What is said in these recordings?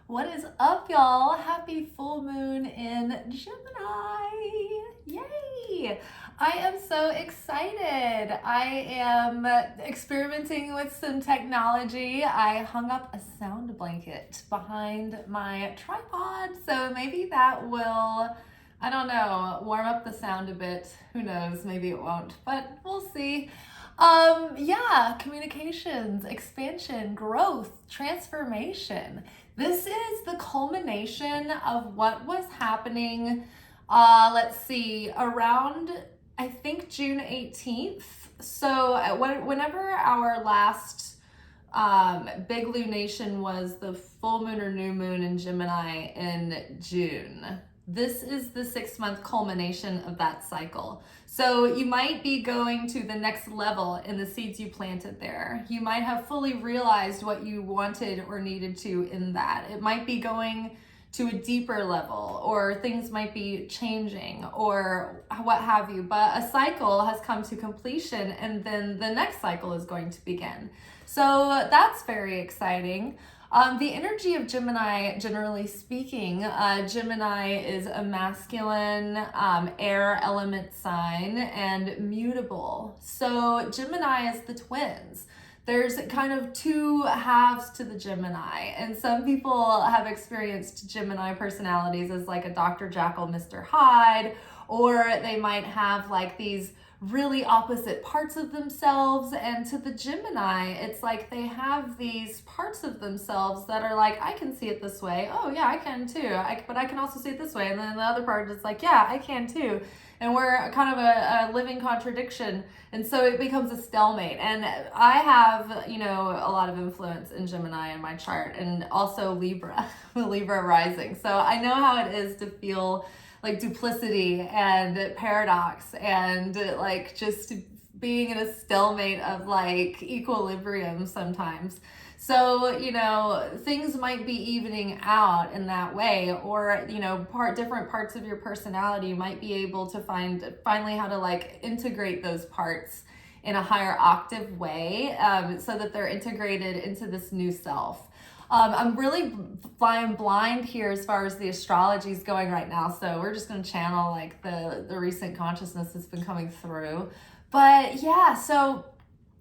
What is up, y'all? Happy full moon in Gemini. Yay! I am so excited. I am experimenting with some technology. I hung up a sound blanket behind my tripod, so maybe that will, I don't know, warm up the sound a bit. Who knows? Maybe it won't, but we'll see. Yeah, communications, expansion, growth, transformation. This is the culmination of what was happening, let's see, around, I think, June 18th. So whenever our last big lunation was the full moon or new moon in Gemini in June. This is the 6-month culmination of that cycle. So you might be going to the next level in the seeds you planted there. You might have fully realized what you wanted or needed to in that. It might be going to a deeper level, or things might be changing, or what have you. But a cycle has come to completion, and then the next cycle is going to begin. So that's very exciting. The energy of Gemini, generally speaking, Gemini is a masculine air element sign and mutable. So Gemini is the twins. There's kind of two halves to the Gemini, and some people have experienced Gemini personalities as like a Dr. Jekyll, Mr. Hyde, or they might have like these really opposite parts of themselves. And to the Gemini, it's like they have these parts of themselves that are like, I can see it this way. Oh yeah, I can too. But I can also see it this way. And then the other part is like, yeah, I can too. And we're kind of a living contradiction. And so it becomes a stalemate. And I have, a lot of influence in Gemini in my chart, and also Libra, Libra rising. So I know how it is to feel like duplicity and paradox and like just being in a stalemate of like equilibrium sometimes. So, things might be evening out in that way, or, different parts of your personality might be able to find finally how to like integrate those parts in a higher octave way, so that they're integrated into this new self. I'm really flying blind here as far as the astrology is going right now, so we're just going to channel like the recent consciousness that's been coming through. But yeah, so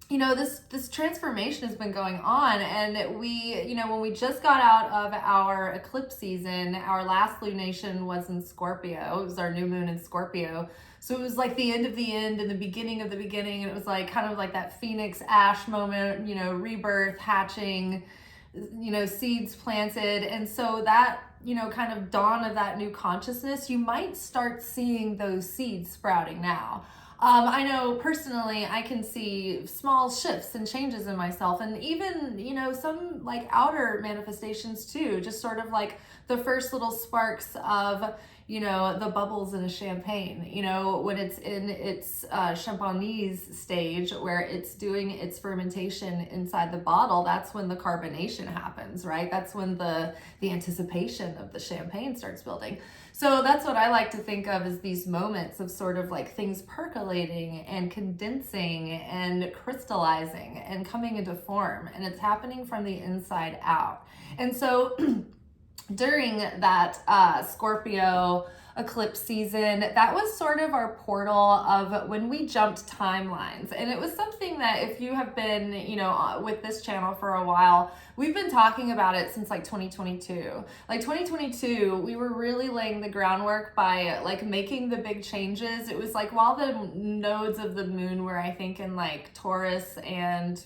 this transformation has been going on, and we, when we just got out of our eclipse season, our last lunation was in Scorpio. It was our new moon in Scorpio. So it was like the end of the end and the beginning of the beginning, and it was like kind of like that phoenix ash moment, rebirth, hatching, seeds planted. And so that, kind of dawn of that new consciousness, you might start seeing those seeds sprouting now. I know personally, I can see small shifts and changes in myself, and even, some like outer manifestations too, just sort of like the first little sparks of, the bubbles in a champagne, when it's in its champagnese stage where it's doing its fermentation inside the bottle. That's when the carbonation happens, right? That's when the anticipation of the champagne starts building. So that's what I like to think of as these moments of sort of like things percolating and condensing and crystallizing and coming into form, and it's happening from the inside out. And so during that Scorpio eclipse season, that was sort of our portal of when we jumped timelines. And it was something that if you have been, with this channel for a while, we've been talking about it since like 2022. Like 2022, we were really laying the groundwork by like making the big changes. It was like while the nodes of the moon were, I think, in like Taurus and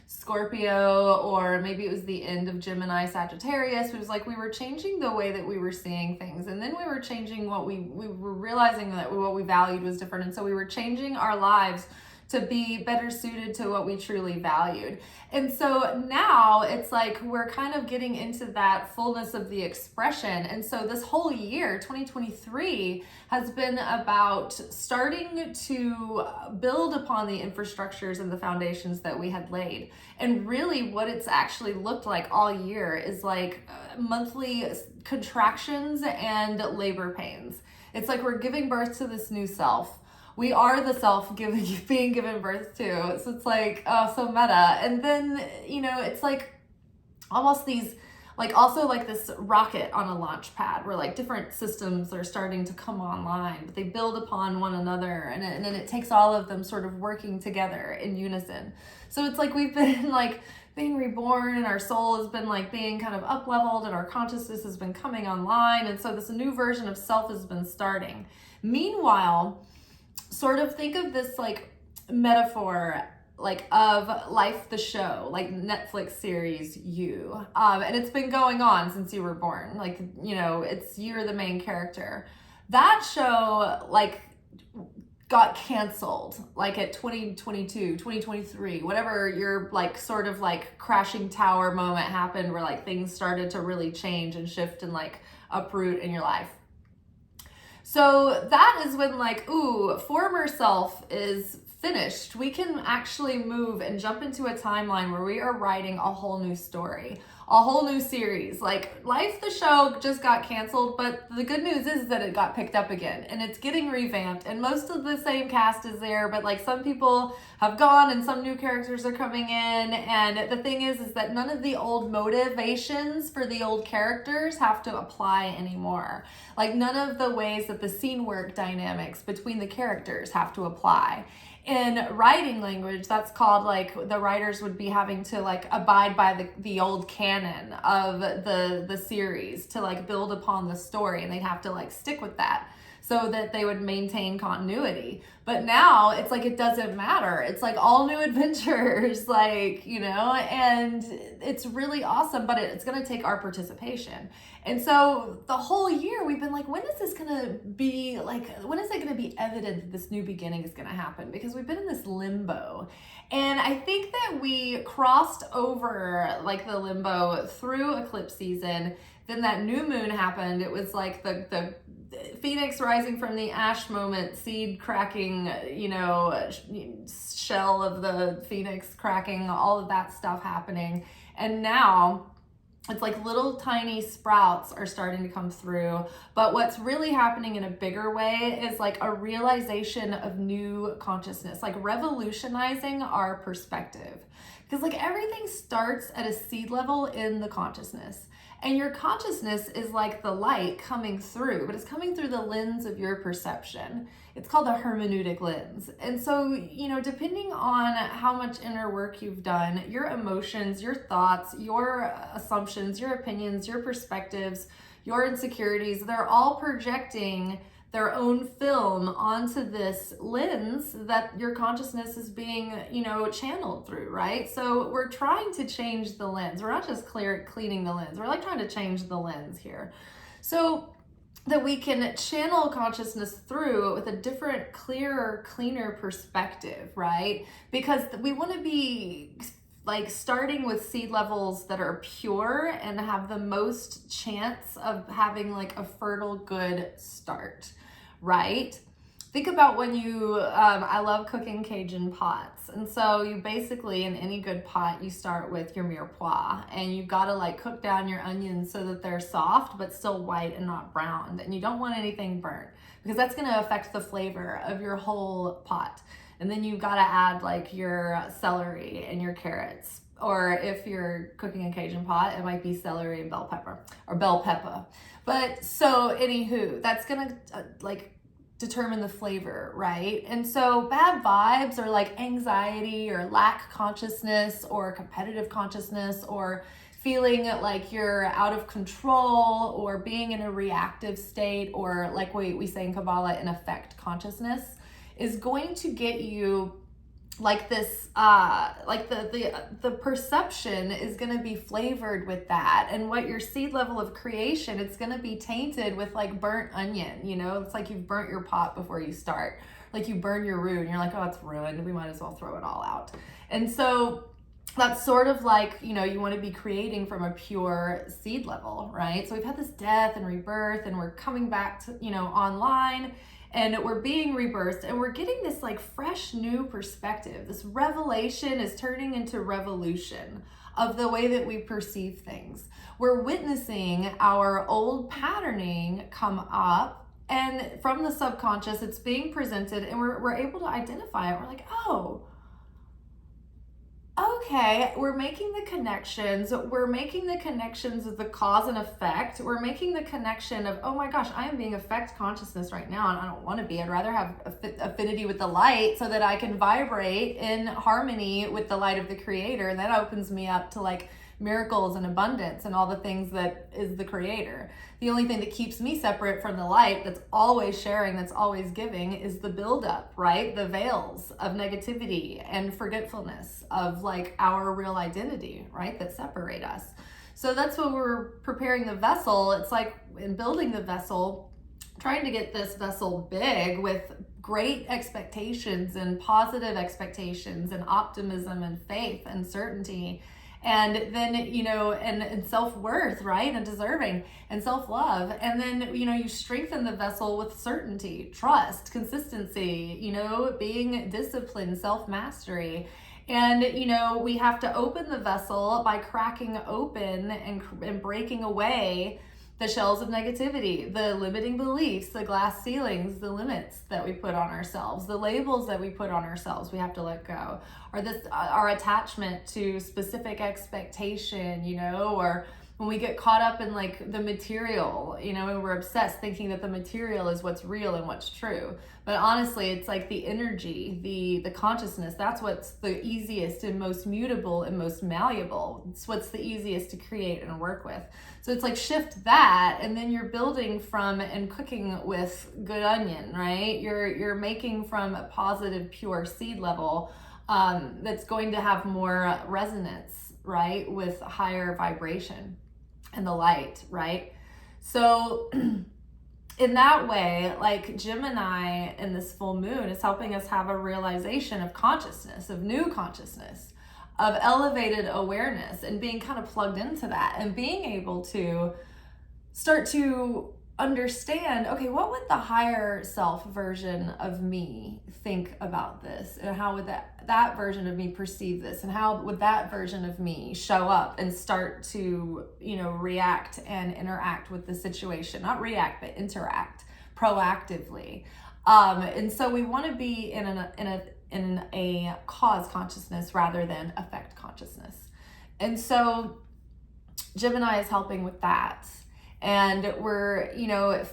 Scorpio, or maybe it was the end of Gemini, Sagittarius. It was like we were changing the way that we were seeing things, and then we were changing what we were realizing that what we valued was different, and so we were changing our lives to be better suited to what we truly valued. And so now it's like we're kind of getting into that fullness of the expression. And so this whole year, 2023, has been about starting to build upon the infrastructures and the foundations that we had laid. And really what it's actually looked like all year is like monthly contractions and labor pains. It's like we're giving birth to this new self. We are the self being given birth to. So it's like, oh, so meta. And then, it's like almost these like also like this rocket on a launch pad where like different systems are starting to come online, but they build upon one another, and then it takes all of them sort of working together in unison. So it's like we've been like being reborn, and our soul has been like being kind of up leveled, and our consciousness has been coming online, and so this new version of self has been starting. Meanwhile, sort of think of this like metaphor like of Life the Show, like Netflix series You, and it's been going on since you were born, like, you know, it's, you're the main character. That show like got canceled like at 2022 2023, whatever your like sort of like crashing tower moment happened, where like things started to really change and shift and like uproot in your life. So that is when like, ooh, former self is finished. We can actually move and jump into a timeline where we are writing a whole new story, a whole new series. Like Life the Show just got canceled, but the good news is that it got picked up again and it's getting revamped, and most of the same cast is there, but like some people have gone and some new characters are coming in. And the thing is that none of the old motivations for the old characters have to apply anymore. Like none of the ways that the scene work dynamics between the characters have to apply. In writing language, that's called like the writers would be having to like abide by the old canon of the series to like build upon the story, and they'd have to like stick with that so that they would maintain continuity. But now it's like it doesn't matter. It's like all new adventures, like, you know, and it's really awesome, but it's going to take our participation. And so the whole year we've been like, when is this going to be like, when is it going to be evident that this new beginning is going to happen? Because we've been in this limbo. And I think that we crossed over like the limbo through eclipse season. Then that new moon happened. It was like the phoenix rising from the ash moment, seed cracking, you know, shell of the phoenix cracking, all of that stuff happening. And now it's like little tiny sprouts are starting to come through. But what's really happening in a bigger way is like a realization of new consciousness, like revolutionizing our perspective. Because like everything starts at a seed level in the consciousness. And your consciousness is like the light coming through, but it's coming through the lens of your perception. It's called the hermeneutic lens. And so, you know, depending on how much inner work you've done, your emotions, your thoughts, your assumptions, your opinions, your perspectives, your insecurities, they're all projecting their own film onto this lens that your consciousness is being, you know, channeled through, right? So we're trying to change the lens. We're not just cleaning the lens. We're like trying to change the lens here, so that we can channel consciousness through with a different, clearer, cleaner perspective, right? Because we want to be like starting with seed levels that are pure and have the most chance of having like a fertile, good start, right? Think about when you, I love cooking Cajun pots. And so you basically, in any good pot, you start with your mirepoix, and you've got to like cook down your onions so that they're soft, but still white and not browned. And you don't want anything burnt because that's going to affect the flavor of your whole pot. And then you've got to add like your celery and your carrots. Or if you're cooking a Cajun pot, it might be celery and bell pepper or bell pepper. But so anywho, that's gonna like determine the flavor, right? And so bad vibes are like anxiety or lack consciousness or competitive consciousness or feeling like you're out of control or being in a reactive state, or like we say in Kabbalah, an affect consciousness, is going to get you like this, like the perception is going to be flavored with that. And what your seed level of creation, it's going to be tainted with like burnt onion, you know, it's like you've burnt your pot before you start, like you burn your roux and you're like, oh, it's ruined, we might as well throw it all out. And so that's sort of like, you know, you want to be creating from a pure seed level, right? So we've had this death and rebirth, and we're coming back to, you know, online, and we're being rebirthed, and we're getting this like fresh new perspective. This revelation is turning into revolution of the way that we perceive things. We're witnessing our old patterning come up, and from the subconscious, it's being presented, and we're able to identify it. We're like, oh, Okay, we're making the connections. We're making the connections of the cause and effect. We're making the connection of, oh my gosh, I am being effect consciousness right now, and I don't want to be. I'd rather have affinity with the light so that I can vibrate in harmony with the light of the creator. And that opens me up to like miracles and abundance and all the things that is the creator. The only thing that keeps me separate from the light that's always sharing, that's always giving, is the buildup, right? The veils of negativity and forgetfulness of like our real identity, right? That separate us. So that's when we're preparing the vessel. It's like in building the vessel, trying to get this vessel big with great expectations and positive expectations and optimism and faith and certainty. And then, and self-worth, right? And deserving and self-love. And then, you strengthen the vessel with certainty, trust, consistency, being disciplined, self-mastery. And, we have to open the vessel by cracking open and breaking away the shells of negativity, the limiting beliefs, the glass ceilings, the limits that we put on ourselves, the labels that we put on ourselves, we have to let go. Or our attachment to specific expectation, or when we get caught up in like the material, and we're obsessed thinking that the material is what's real and what's true. But honestly, it's like the energy, the consciousness, that's what's the easiest and most mutable and most malleable. It's what's the easiest to create and work with. So it's like shift that, and then you're building from and cooking with good onion, right? You're making from a positive, pure seed level that's going to have more resonance, right? With higher vibration and the light, right? So in that way, like Gemini in this full moon is helping us have a realization of consciousness, of new consciousness, of elevated awareness, and being kind of plugged into that and being able to start to understand, okay, what would the higher self version of me think about this? And how would that version of me perceive this? And how would that version of me show up and start to, react and interact with the situation? Not react, but interact proactively. And so we want to be in a cause consciousness rather than effect consciousness. And so Gemini is helping with that. And we're,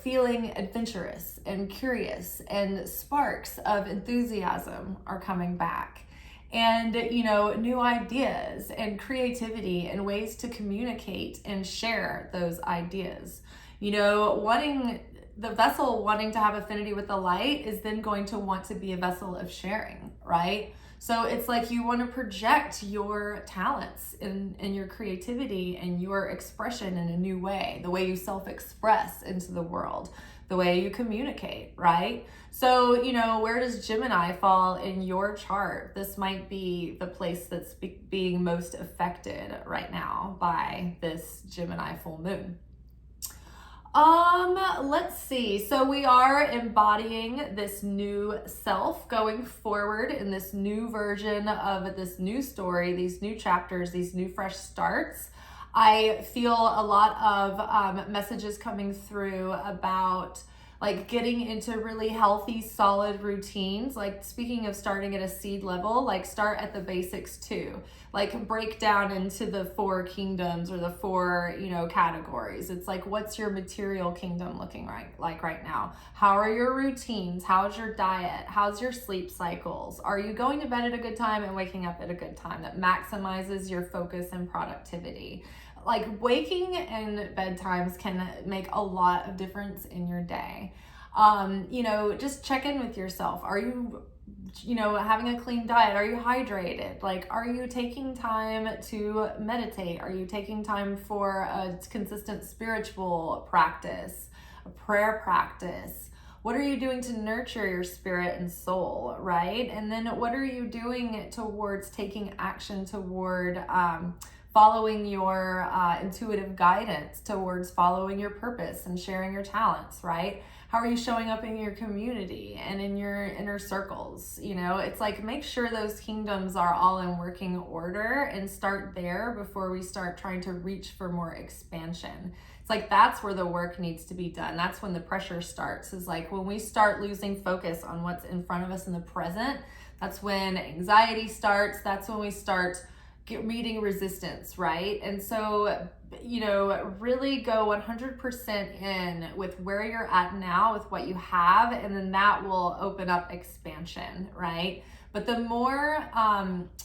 feeling adventurous and curious, and sparks of enthusiasm are coming back. And, new ideas and creativity and ways to communicate and share those ideas. The vessel wanting to have affinity with the light is then going to want to be a vessel of sharing, right? So it's like you want to project your talents and your creativity and your expression in a new way, the way you self-express into the world, the way you communicate, right? So, where does Gemini fall in your chart? This might be the place that's being most affected right now by this Gemini full moon. Let's see. So we are embodying this new self going forward in this new version of this new story, these new chapters, these new fresh starts. I feel a lot of messages coming through about like getting into really healthy, solid routines. Like speaking of starting at a seed level, like start at the basics too. Like break down into the 4 kingdoms or the 4, categories. It's like, what's your material kingdom looking like right now? How are your routines? How's your diet? How's your sleep cycles? Are you going to bed at a good time and waking up at a good time that maximizes your focus and productivity? Like waking and bedtimes can make a lot of difference in your day. Just check in with yourself. Are you, having a clean diet? Are you hydrated? Like, are you taking time to meditate? Are you taking time for a consistent spiritual practice, a prayer practice? What are you doing to nurture your spirit and soul, right? And then what are you doing towards taking action toward following your intuitive guidance, towards following your purpose and sharing your talents, right? How are you showing up in your community and in your inner circles? It's like, make sure those kingdoms are all in working order and start there before we start trying to reach for more expansion. It's like, that's where the work needs to be done. That's when the pressure starts, is like when we start losing focus on what's in front of us in the present. That's when anxiety starts. That's when we start meeting resistance, right? And so, you know, really go 100% in with where you're at now, with what you have, and then that will open up expansion, right? But the more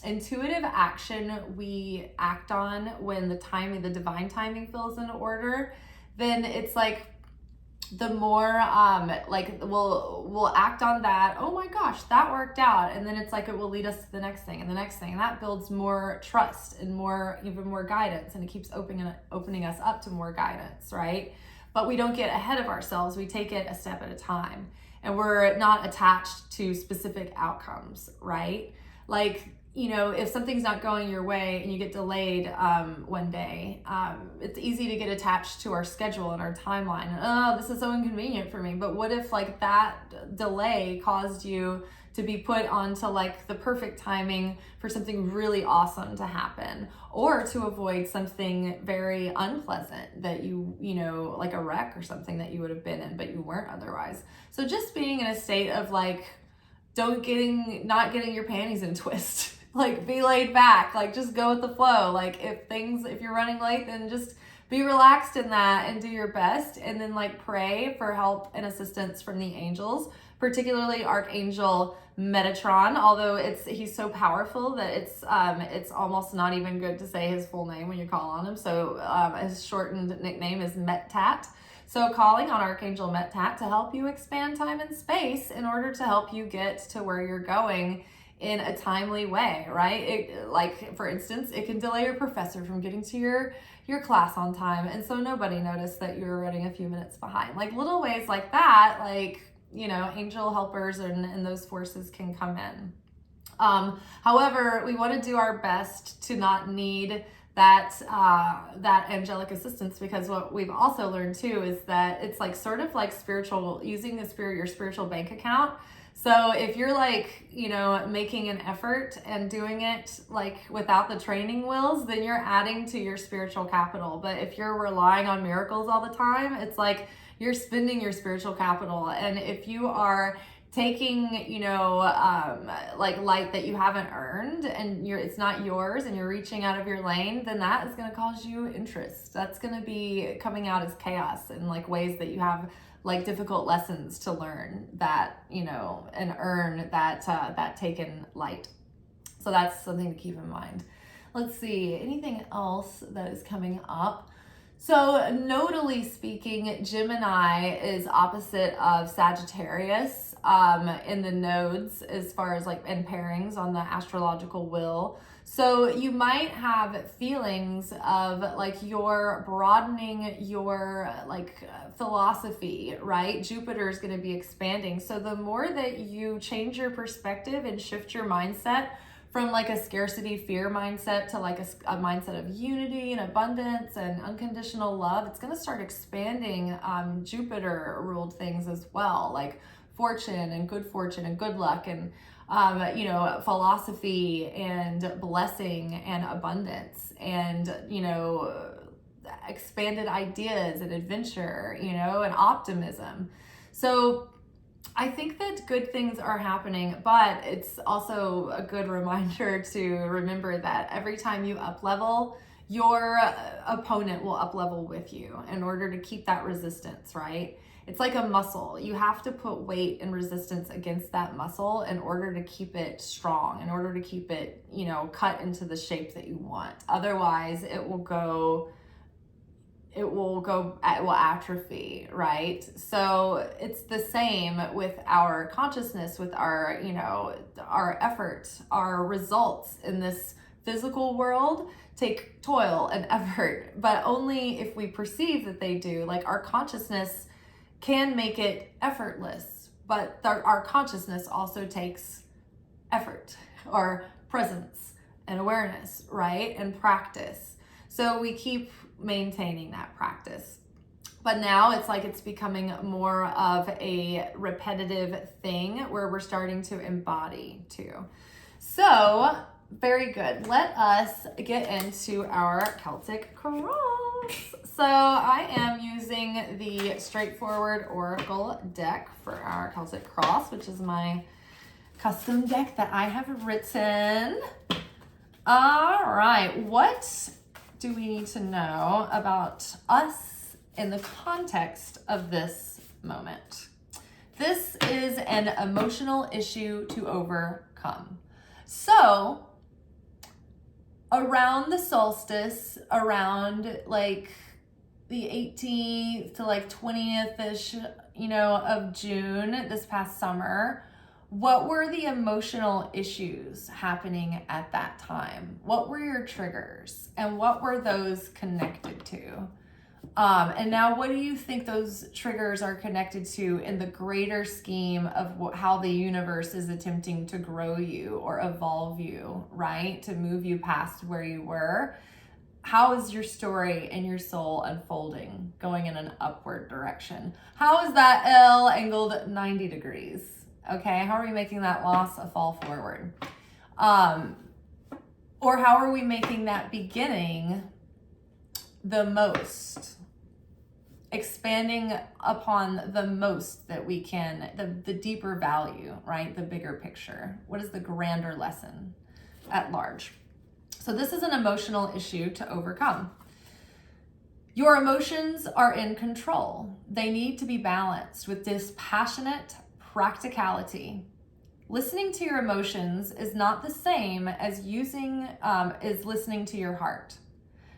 intuitive action we act on when the timing, the divine timing feels in order, then it's like the more like we'll act on that. Oh my gosh, that worked out. And then it's like it will lead us to the next thing and the next thing. And that builds more trust and even more guidance. And it keeps opening us up to more guidance, right? But we don't get ahead of ourselves. We take it a step at a time. And we're not attached to specific outcomes, right? Like, you know, if something's not going your way and you get delayed one day, it's easy to get attached to our schedule and our timeline. Oh, this is so inconvenient for me. But what if like that delay caused you to be put onto like the perfect timing for something really awesome to happen, or to avoid something very unpleasant that you know, like a wreck or something that you would have been in, but you weren't otherwise. So just being in a state of like, not getting your panties in a twist. Like, be laid back, like just go with the flow. Like if you're running late, then just be relaxed in that and do your best. And then like pray for help and assistance from the angels, particularly Archangel Metatron, although he's so powerful that it's almost not even good to say his full name when you call on him. So his shortened nickname is Mettat. So calling on Archangel Mettat to help you expand time and space in order to help you get to where you're going in a timely way, right? Like, for instance, it can delay your professor from getting to your class on time, and so nobody noticed that you were running a few minutes behind. Like little ways like that, like, you know, angel helpers and those forces can come in. However, we want to do our best to not need that angelic assistance, because what we've also learned too is that it's like sort of like using your spiritual bank account. So if you're like, you know, making an effort and doing it like without the training wheels, then you're adding to your spiritual capital. But if you're relying on miracles all the time, it's like you're spending your spiritual capital. And if you are taking, you know, like light that you haven't earned and it's not yours and you're reaching out of your lane, then that is going to cause you interest. That's going to be coming out as chaos in like ways that you have like difficult lessons to learn, that, you know, and earn that taken light. So that's something to keep in mind. Let's see, anything else that is coming up? So nodally speaking, Gemini is opposite of Sagittarius in the nodes as far as like in pairings on the astrological wheel. So you might have feelings of like you're broadening your like philosophy, right? Jupiter is going to be expanding. So the more that you change your perspective and shift your mindset from like a scarcity fear mindset to like a mindset of unity and abundance and unconditional love, it's going to start expanding Jupiter ruled things as well, like fortune and good luck and you know, philosophy and blessing and abundance and, you know, expanded ideas and adventure, you know, and optimism. So I think that good things are happening, but it's also a good reminder to remember that every time you up level, your opponent will up level with you in order to keep that resistance, right? It's like a muscle. You have to put weight and resistance against that muscle in order to keep it strong, in order to keep it, you know, cut into the shape that you want. Otherwise, it will atrophy, right? So it's the same with our consciousness, with our, you know, our effort, our results in this physical world take toil and effort, but only if we perceive that they do. Like our consciousness can make it effortless, but our consciousness also takes effort or presence and awareness, right? And practice. So we keep maintaining that practice. But now it's like it's becoming more of a repetitive thing where we're starting to embody too. So very good. Let us get into our Celtic cross. So I am using the straightforward oracle deck for our Celtic cross, which is my custom deck that I have written. All right, what do we need to know about us in the context of this moment? This is an emotional issue to overcome. So, around the solstice, around like the 18th to like 20th-ish, of June this past summer, what were the emotional issues happening at that time? What were your triggers and what were those connected to? And now what do you think those triggers are connected to in the greater scheme of how the universe is attempting to grow you or evolve you, right? To move you past where you were. How is your story and your soul unfolding, going in an upward direction? How is that L angled 90 degrees? Okay, how are we making that loss a fall forward? Or how are we making that beginning the most? Expanding upon the most that we can, the deeper value, right? The bigger picture. What is the grander lesson at large? So this is an emotional issue to overcome. Your emotions are in control. They need to be balanced with dispassionate practicality. Listening to your emotions is not the same as listening to your heart.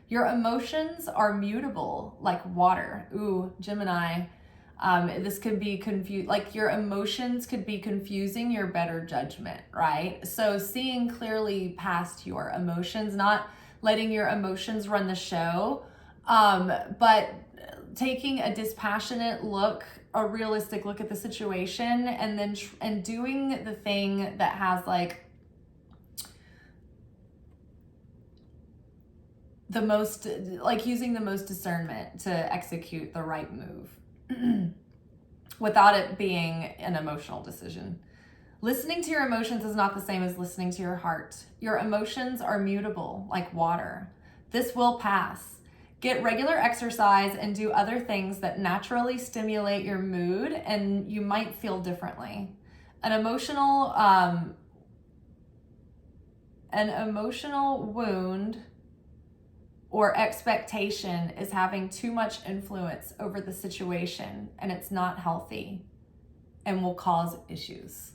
Your emotions are mutable like water. Ooh, Gemini. This could be like your emotions could be confusing your better judgment, right? So seeing clearly past your emotions, not letting your emotions run the show, but taking a dispassionate look, a realistic look at the situation, and then doing the thing that has like the most, like using the most discernment to execute the right move without it being an emotional decision. Listening to your emotions is not the same as listening to your heart. Your emotions are mutable like water. This will pass. Get regular exercise and do other things that naturally stimulate your mood, and you might feel differently. An emotional wound or expectation is having too much influence over the situation, and it's not healthy and will cause issues.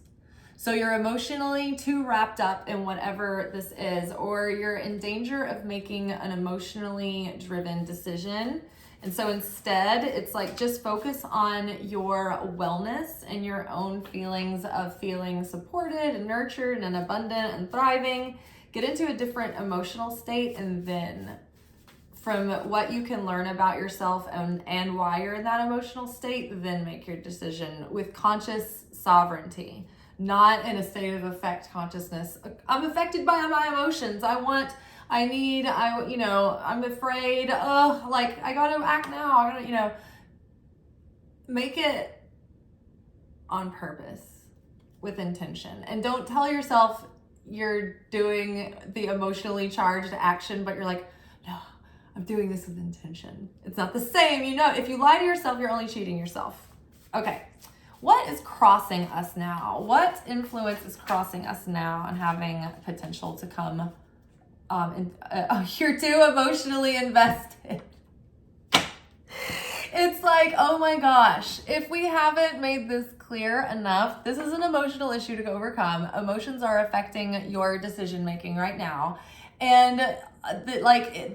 So you're emotionally too wrapped up in whatever this is, or you're in danger of making an emotionally driven decision. And so instead, it's like just focus on your wellness and your own feelings of feeling supported and nurtured and abundant and thriving. Get into a different emotional state, and then from what you can learn about yourself and why you're in that emotional state, then make your decision with conscious sovereignty, not in a state of affect consciousness. I'm affected by my emotions. I'm afraid. Like I gotta act now. Make it on purpose with intention, and don't tell yourself you're doing the emotionally charged action, but you're like, no, I'm doing this with intention. It's not the same. If you lie to yourself, you're only cheating yourself. Okay. What is crossing us now? What influence is crossing us now and having potential to come? You're too emotionally invested. It's like, oh my gosh, if we haven't made this clear enough, this is an emotional issue to overcome. Emotions are affecting your decision making right now. And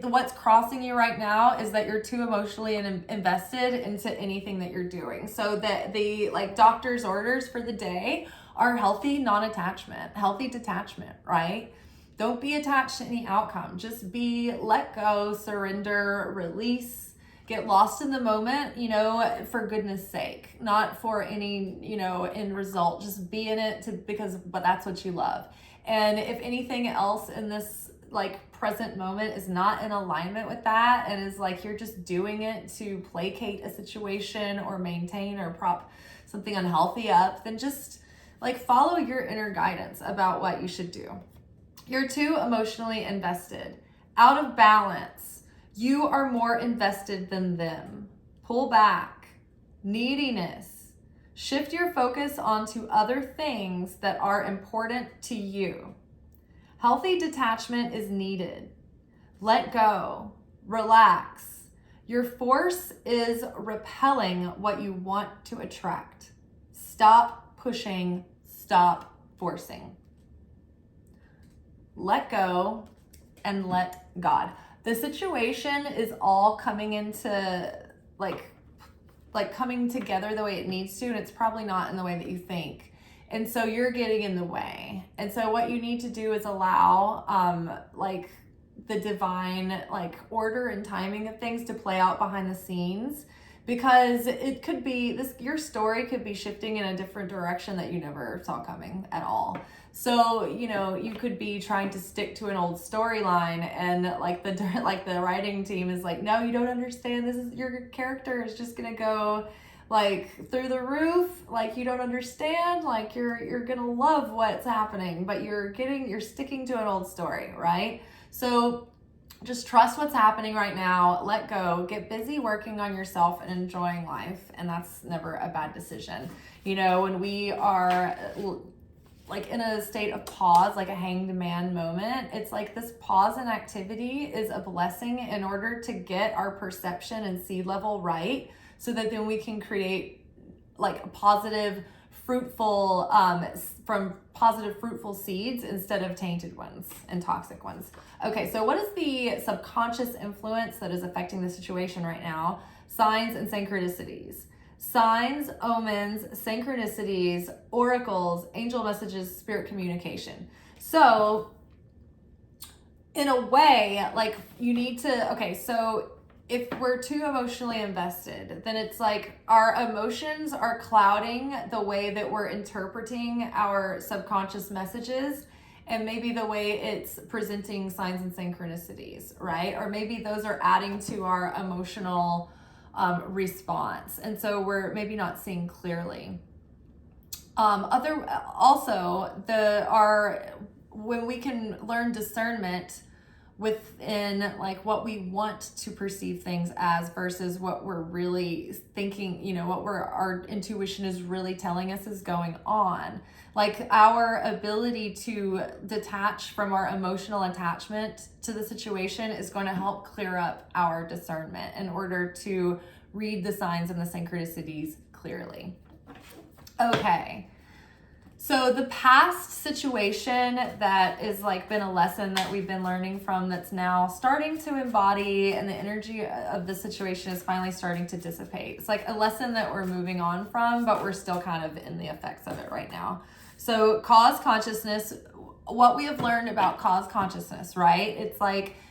what's crossing you right now is that you're too emotionally invested into anything that you're doing. So that the doctor's orders for the day are healthy non-attachment, healthy detachment, right? Don't be attached to any outcome. Just let go, surrender, release, get lost in the moment, for goodness sake, not for any, end result. Just be in it but that's what you love. And if anything else in this present moment is not in alignment with that, and is you're just doing it to placate a situation or maintain or prop something unhealthy up, then just follow your inner guidance about what you should do. You're too emotionally invested, out of balance. You are more invested than them. Pull back. Neediness. Shift your focus onto other things that are important to you. Healthy detachment is needed. Let go. Relax. Your force is repelling what you want to attract. Stop pushing. Stop forcing. Let go and let God. The situation is all coming into like coming together the way it needs to, and it's probably not in the way that you think. And so you're getting in the way. And so what you need to do is allow the divine order and timing of things to play out behind the scenes, because it could be your story could be shifting in a different direction that you never saw coming at all. So, you could be trying to stick to an old storyline, and the writing team is like, no, you don't understand. This is your character is just going to go through the roof. You don't understand. You're going to love what's happening, but you're sticking to an old story, right? So just trust what's happening right now. Let go. Get busy working on yourself and enjoying life. And that's never a bad decision. When we are in a state of pause, like a hanged man moment, it's like this pause in activity is a blessing in order to get our perception and seed level right, so that then we can create a positive, fruitful, from positive, fruitful seeds instead of tainted ones and toxic ones. Okay, so what is the subconscious influence that is affecting the situation right now? Signs and synchronicities. Signs, omens, synchronicities, oracles, angel messages, spirit communication. So in a way, you need to, so if we're too emotionally invested, then it's our emotions are clouding the way that we're interpreting our subconscious messages, and maybe the way it's presenting signs and synchronicities, right? Or maybe those are adding to our emotional response, and so we're maybe not seeing clearly. When we can learn discernment within what we want to perceive things as versus what we're really thinking, what our intuition is really telling us is going on. Our ability to detach from our emotional attachment to the situation is going to help clear up our discernment in order to read the signs and the synchronicities clearly. Okay. So the past situation that is been a lesson that we've been learning from, that's now starting to embody, and the energy of the situation is finally starting to dissipate. It's a lesson that we're moving on from, but we're still kind of in the effects of it right now. So cause consciousness, what we have learned about cause consciousness, right?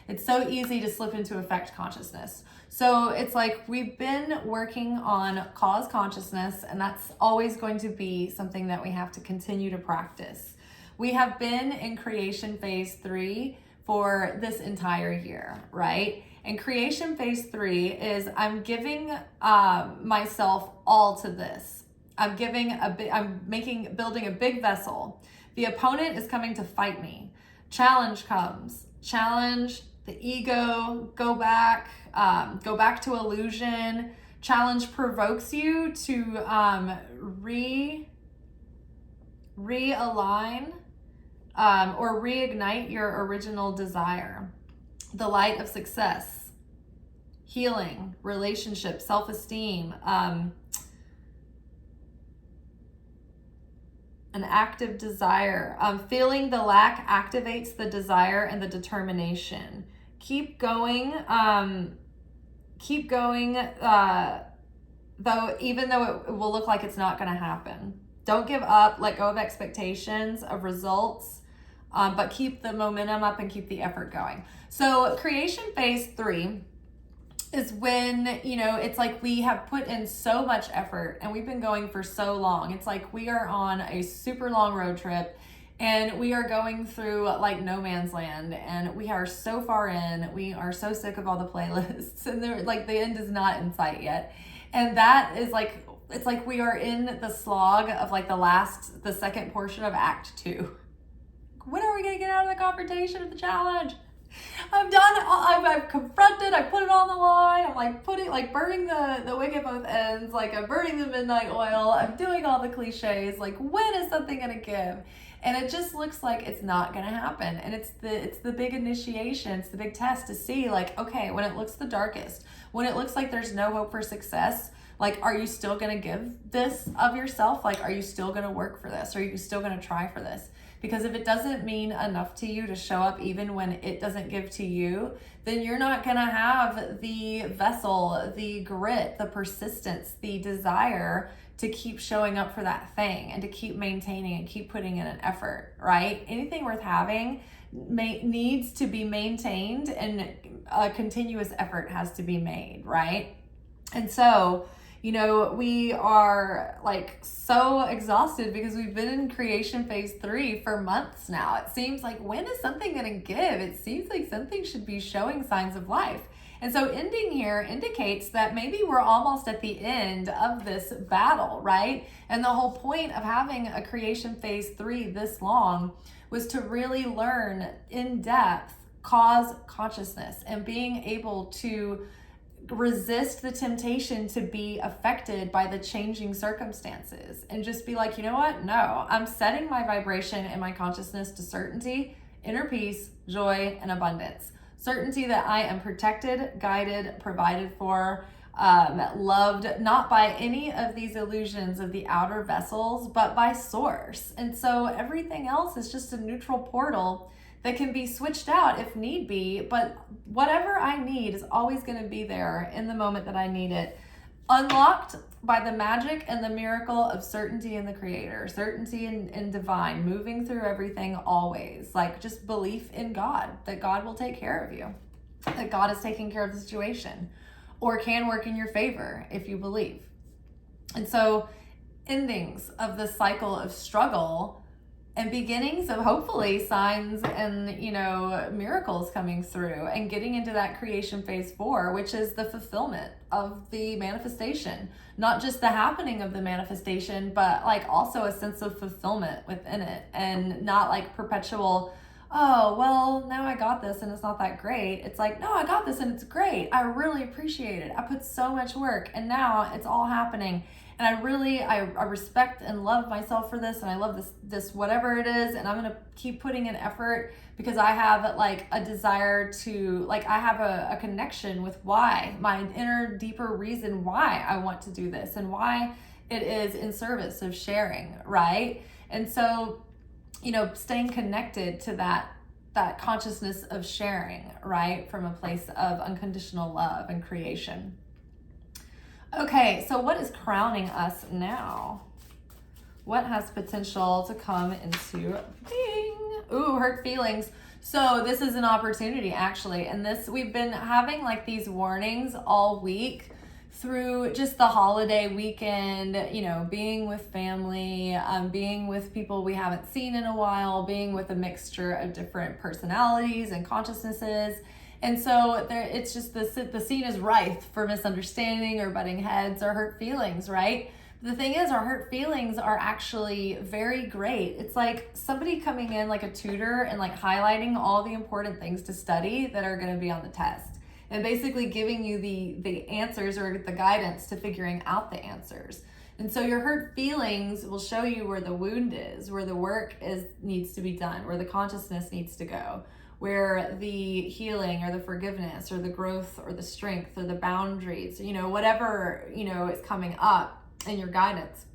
It's so easy to slip into effect consciousness. So it's we've been working on cause consciousness, and that's always going to be something that we have to continue to practice. We have been in creation phase 3 for this entire year, right? And creation phase 3 is I'm giving myself all to this. building a big vessel. The opponent is coming to fight me. Challenge comes. Challenge, the ego, go back to illusion. Challenge provokes you to realign or reignite your original desire. The light of success, healing, relationship, self-esteem, an active desire. Feeling the lack activates the desire and the determination. Keep going, though, even though it will look like it's not going to happen. Don't give up, let go of expectations of results, but keep the momentum up and keep the effort going. So creation phase 3 is when, it's we have put in so much effort and we've been going for so long. It's we are on a super long road trip and we are going through no man's land, and we are so far in, we are so sick of all the playlists, and they're the end is not in sight yet. And that is it's we are in the slog of the second portion of Act 2. When are we going to get out of the confrontation of the challenge? I'm done. I've confronted. I put it on the line. I'm burning the wick at both ends. I'm burning the midnight oil. I'm doing all the cliches. When is something going to give? And it just looks like it's not going to happen. And it's the big initiation. It's the big test to see, like, okay, when it looks the darkest, when it looks like there's no hope for success, like, are you still going to give this of yourself? Like, are you still going to work for this? Are you still going to try for this? Because if it doesn't mean enough to you to show up even when it doesn't give to you, then you're not going to have the vessel, the grit, the persistence, the desire to keep showing up for that thing and to keep maintaining and keep putting in an effort, right? Anything worth having needs to be maintained, and a continuous effort has to be made, right? And so, you know, we are like so exhausted because we've been in creation phase 3 for months now. It seems like, when is something going to give? It seems like something should be showing signs of life. And so ending here indicates that maybe we're almost at the end of this battle, right? And the whole point of having a creation phase 3 this long was to really learn in depth cause consciousness and being able to resist the temptation to be affected by the changing circumstances and just be like, you know what? No, I'm setting my vibration and my consciousness to certainty, inner peace, joy, and abundance. Certainty that I am protected, guided, provided for, loved, not by any of these illusions of the outer vessels, but by source. And so everything else is just a neutral portal that can be switched out if need be, but whatever I need is always going to be there in the moment that I need it, unlocked by the magic and the miracle of certainty in the creator, certainty in divine, moving through everything always, like just belief in God, that God will take care of you, that God is taking care of the situation, or can work in your favor if you believe. And so endings of the cycle of struggle and beginnings of hopefully signs and, you know, miracles coming through, and getting into that creation phase 4, which is the fulfillment of the manifestation, not just the happening of the manifestation, but like also a sense of fulfillment within it, and not like perpetual, oh, well, now I got this and it's not that great. It's like, no, I got this and it's great. I really appreciate it. I put so much work and now it's all happening. And I respect and love myself for this, and I love this whatever it is, and I'm going to keep putting in effort because I have like a desire to, like, I have a connection with why, my inner deeper reason why I want to do this and why it is in service of sharing, right? And so, you know, staying connected to that consciousness of sharing, right? From a place of unconditional love and creation. Okay, so what is crowning us now? What has potential to come into being? Ooh, hurt feelings. So this is an opportunity, actually. And this, we've been having like these warnings all week through just the holiday weekend, you know, being with family, being with people we haven't seen in a while, being with a mixture of different personalities and consciousnesses. And so it's just the scene is rife for misunderstanding or butting heads or hurt feelings, right? The thing is, our hurt feelings are actually very great. It's like somebody coming in like a tutor and like highlighting all the important things to study that are going to be on the test, and basically giving you the answers or the guidance to figuring out the answers. And so your hurt feelings will show you where the wound is, where the work needs to be done, where the consciousness needs to go, where the healing or the forgiveness or the growth or the strength or the boundaries, you know, whatever, you know, is coming up in your guidance.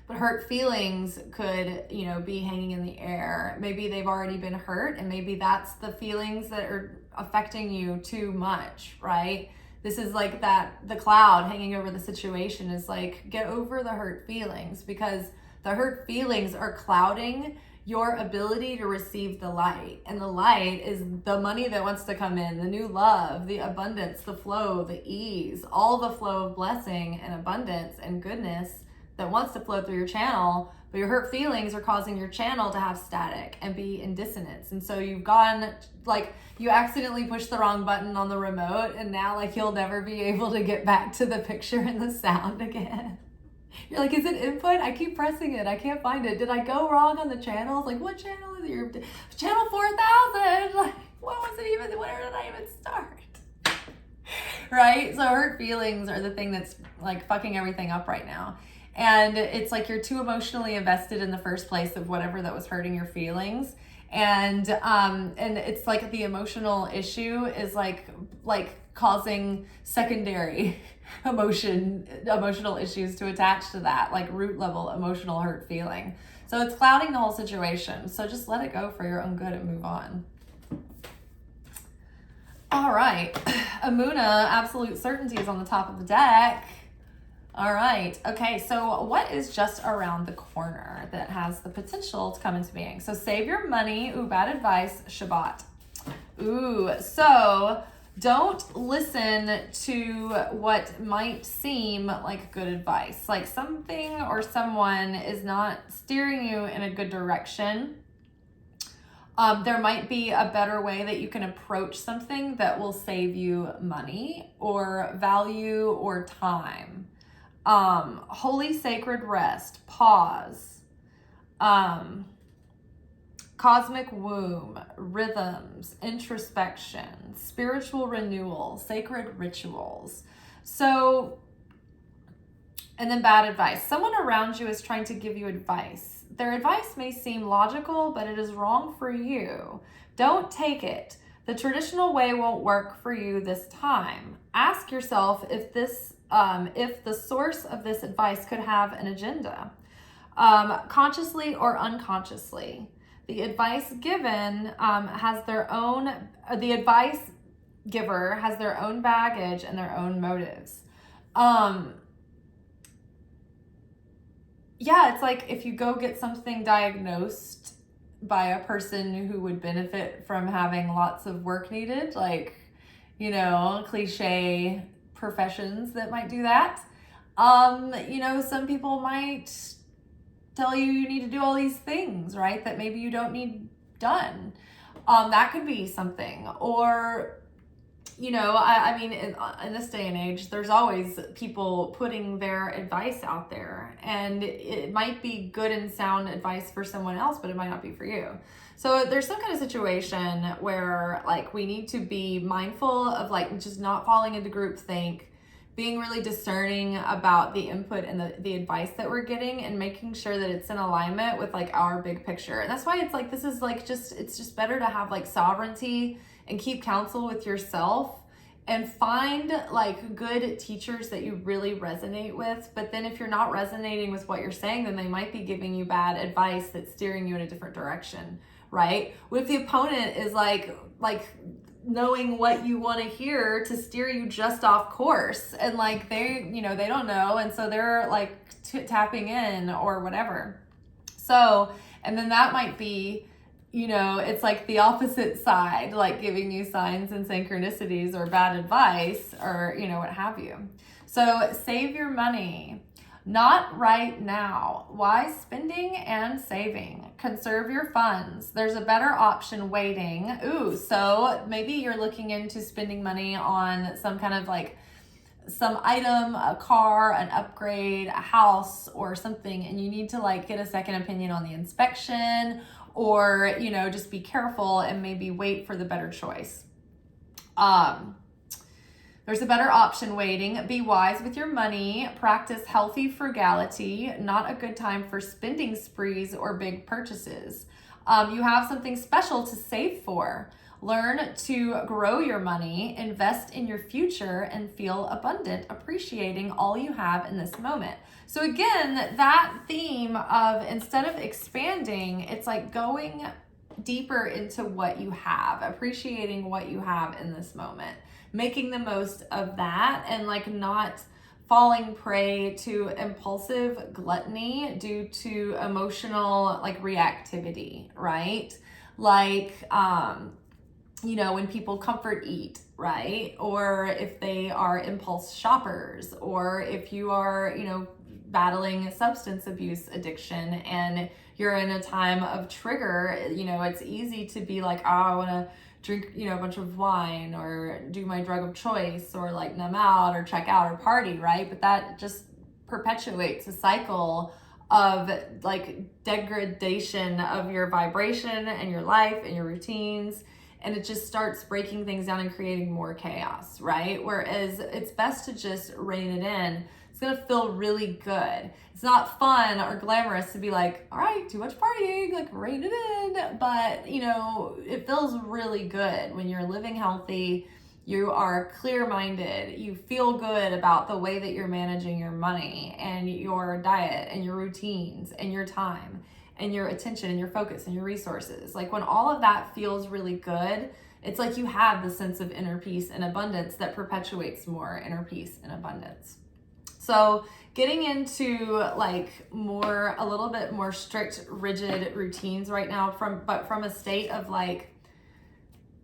But hurt feelings could, you know, be hanging in the air. Maybe they've already been hurt, and maybe that's the feelings that are affecting you too much, right? This is like the cloud hanging over the situation is like, get over the hurt feelings, because the hurt feelings are clouding your ability to receive the light. And the light is the money that wants to come in, the new love, the abundance, the flow, the ease, all the flow of blessing and abundance and goodness that wants to flow through your channel. But your hurt feelings are causing your channel to have static and be in dissonance. And so you've gone, like, you accidentally pushed the wrong button on the remote, and now like you'll never be able to get back to the picture and the sound again. You're like, is it input? I keep pressing it. I can't find it. Did I go wrong on the channels? Like, what channel is it? Your channel 4000. Like, what was it even? Where did I even start? Right? So hurt feelings are the thing that's like fucking everything up right now. And it's like you're too emotionally invested in the first place of whatever that was hurting your feelings. And it's like the emotional issue is like causing secondary emotional issues to attach to that, like root level emotional hurt feeling. So it's clouding the whole situation. So just let it go for your own good and move on. All right. Amuna, absolute certainty, is on the top of the deck. All right. Okay. So what is just around the corner that has the potential to come into being? So save your money. Ooh, bad advice. Shabbat. Ooh, so don't listen to what might seem like good advice. Like something or someone is not steering you in a good direction. There might be a better way that you can approach something that will save you money or value or time. Holy sacred rest, pause, cosmic womb, rhythms, introspection, spiritual renewal, sacred rituals. So, and then bad advice. Someone around you is trying to give you advice. Their advice may seem logical, but it is wrong for you. Don't take it. The traditional way won't work for you this time. Ask yourself if the source of this advice could have an agenda, consciously or unconsciously. The advice given the advice giver has their own baggage and their own motives. Yeah, it's like if you go get something diagnosed by a person who would benefit from having lots of work needed, like, cliche professions that might do that. Some people might tell you need to do all these things, right? That maybe you don't need done. That could be something. Or, I mean, in this day and age, there's always people putting their advice out there, and it might be good and sound advice for someone else, but it might not be for you. So there's some kind of situation where like we need to be mindful of like just not falling into groupthink, being really discerning about the input and the advice that we're getting, and making sure that it's in alignment with like our big picture. And that's why it's like, this is like it's just better to have like sovereignty and keep counsel with yourself and find like good teachers that you really resonate with. But then if you're not resonating with what you're saying, then they might be giving you bad advice that's steering you in a different direction, right? What if the opponent is like knowing what you want to hear to steer you just off course, and like they don't know, and so they're like tapping in or whatever. So, and then that might be, it's like the opposite side, like giving you signs and synchronicities or bad advice or, what have you. So save your money. Not right now. Wise spending and saving. Conserve your funds. There's a better option waiting. Ooh, so maybe you're looking into spending money on some kind of like some item, a car, an upgrade, a house or something, and you need to like get a second opinion on the inspection, or, just be careful and maybe wait for the better choice. There's a better option waiting. Be wise with your money. Practice healthy frugality. Not a good time for spending sprees or big purchases. You have something special to save for. Learn to grow your money, invest in your future, and feel abundant, appreciating all you have in this moment. So again, that theme of instead of expanding, it's like going deeper into what you have, appreciating what you have in this moment, making the most of that, and like not falling prey to impulsive gluttony due to emotional like reactivity, right? Like, when people comfort eat, right? Or if they are impulse shoppers, or if you are, battling substance abuse addiction and you're in a time of trigger, it's easy to be like, oh, I want to drink, a bunch of wine or do my drug of choice or like numb out or check out or party, right? But that just perpetuates a cycle of like degradation of your vibration and your life and your routines. And it just starts breaking things down and creating more chaos, right? Whereas it's best to just rein it in. It's going to feel really good. It's not fun or glamorous to be like, all right, too much partying, like rein it in. But, you know, it feels really good when you're living healthy. You are clear-minded. You feel good about the way that you're managing your money and your diet and your routines and your time and your attention and your focus and your resources. Like when all of that feels really good, it's like you have the sense of inner peace and abundance that perpetuates more inner peace and abundance. So getting into like a little bit more strict, rigid routines right now from a state of like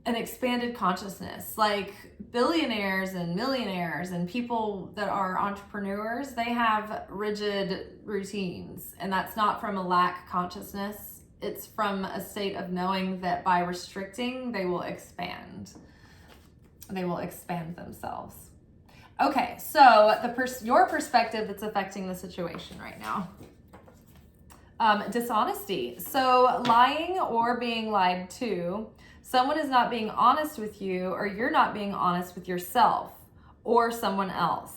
an expanded consciousness. Like billionaires and millionaires and people that are entrepreneurs, they have rigid routines, and that's not from a lack consciousness. It's from a state of knowing that by restricting, they will expand. They will expand themselves. Okay, so your perspective that's affecting the situation right now. Dishonesty. So lying or being lied to. Someone is not being honest with you, or you're not being honest with yourself or someone else.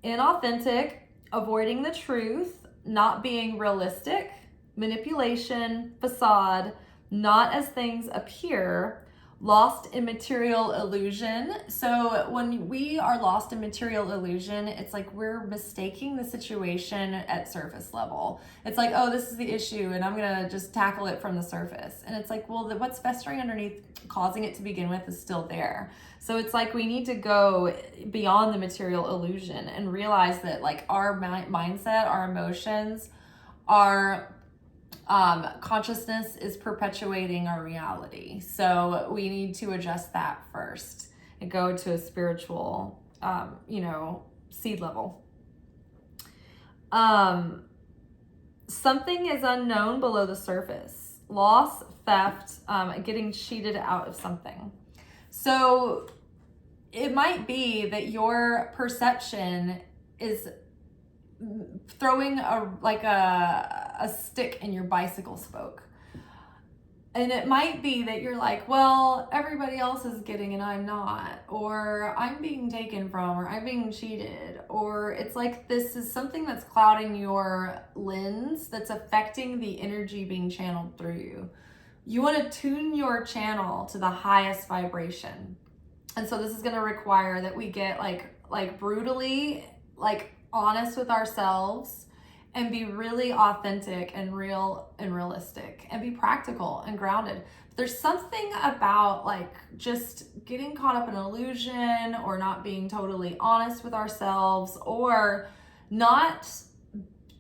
Inauthentic, avoiding the truth, not being realistic, manipulation, facade, not as things appear, lost in material illusion. So when we are lost in material illusion, it's like we're mistaking the situation at surface level. It's like, oh, this is the issue and I'm gonna just tackle it from the surface. And it's like, well, what's festering underneath causing it to begin with is still there. So it's like we need to go beyond the material illusion and realize that like our mindset, our emotions, our consciousness is perpetuating our reality. So we need to adjust that first and go to a spiritual, seed level. Something is unknown below the surface. Loss, theft, getting cheated out of something. So it might be that your perception is throwing a stick in your bicycle spoke. And it might be that you're like, well, everybody else is getting and I'm not, or I'm being taken from, or I'm being cheated, or it's like this is something that's clouding your lens that's affecting the energy being channeled through you. You want to tune your channel to the highest vibration. And so this is going to require that we get like brutally honest with ourselves and be really authentic and real and realistic and be practical and grounded. There's something about like just getting caught up in illusion or not being totally honest with ourselves or not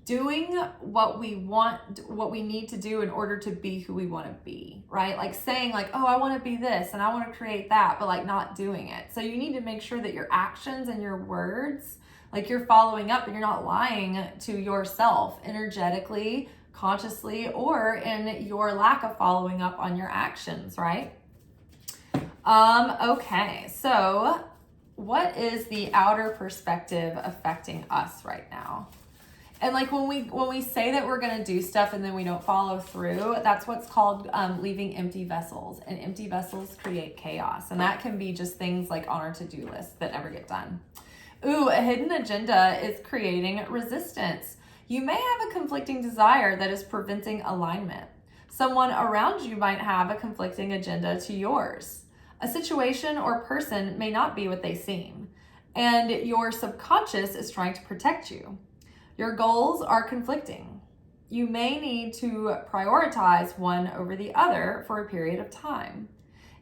doing what we need to do in order to be who we want to be, right? Like saying like, oh, I want to be this and I want to create that, but like not doing it. So you need to make sure that your actions and your words, like you're following up and you're not lying to yourself energetically, consciously, or in your lack of following up on your actions, right? Okay, so what is the outer perspective affecting us right now? And like when we say that we're going to do stuff and then we don't follow through, that's what's called leaving empty vessels. And empty vessels create chaos. And that can be just things like on our to-do list that never get done. Ooh, a hidden agenda is creating resistance. You may have a conflicting desire that is preventing alignment. Someone around you might have a conflicting agenda to yours. A situation or person may not be what they seem. And your subconscious is trying to protect you. Your goals are conflicting. You may need to prioritize one over the other for a period of time.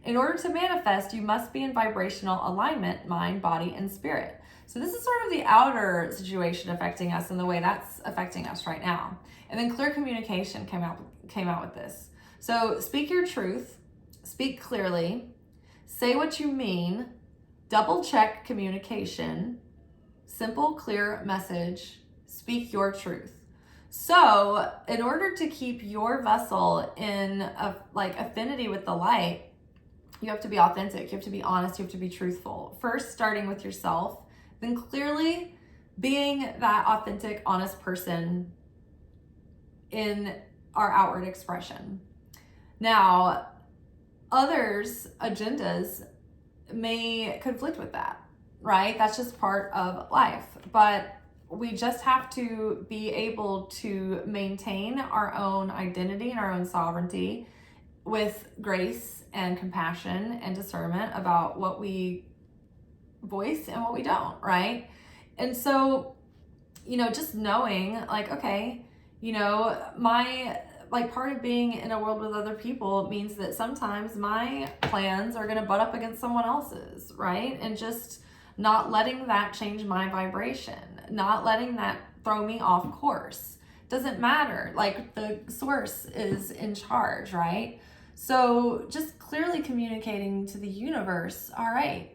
In order to manifest, you must be in vibrational alignment, mind, body, and spirit. So this is sort of the outer situation affecting us and the way that's affecting us right now. And then clear communication came out with this. So speak your truth, speak clearly, say what you mean, double check communication, simple, clear message, speak your truth. So in order to keep your vessel in affinity with the light, you have to be authentic, you have to be honest, you have to be truthful. First, starting with yourself, then clearly being that authentic, honest person in our outward expression. Now, others' agendas may conflict with that, right? That's just part of life. But we just have to be able to maintain our own identity and our own sovereignty with grace and compassion and discernment about what we voice and what we don't, right? And so, just knowing like, okay, my like part of being in a world with other people means that sometimes my plans are going to butt up against someone else's, right? And just not letting that change my vibration, not letting that throw me off course. Doesn't matter. Like, the source is in charge, right? So just clearly communicating to the universe, all right,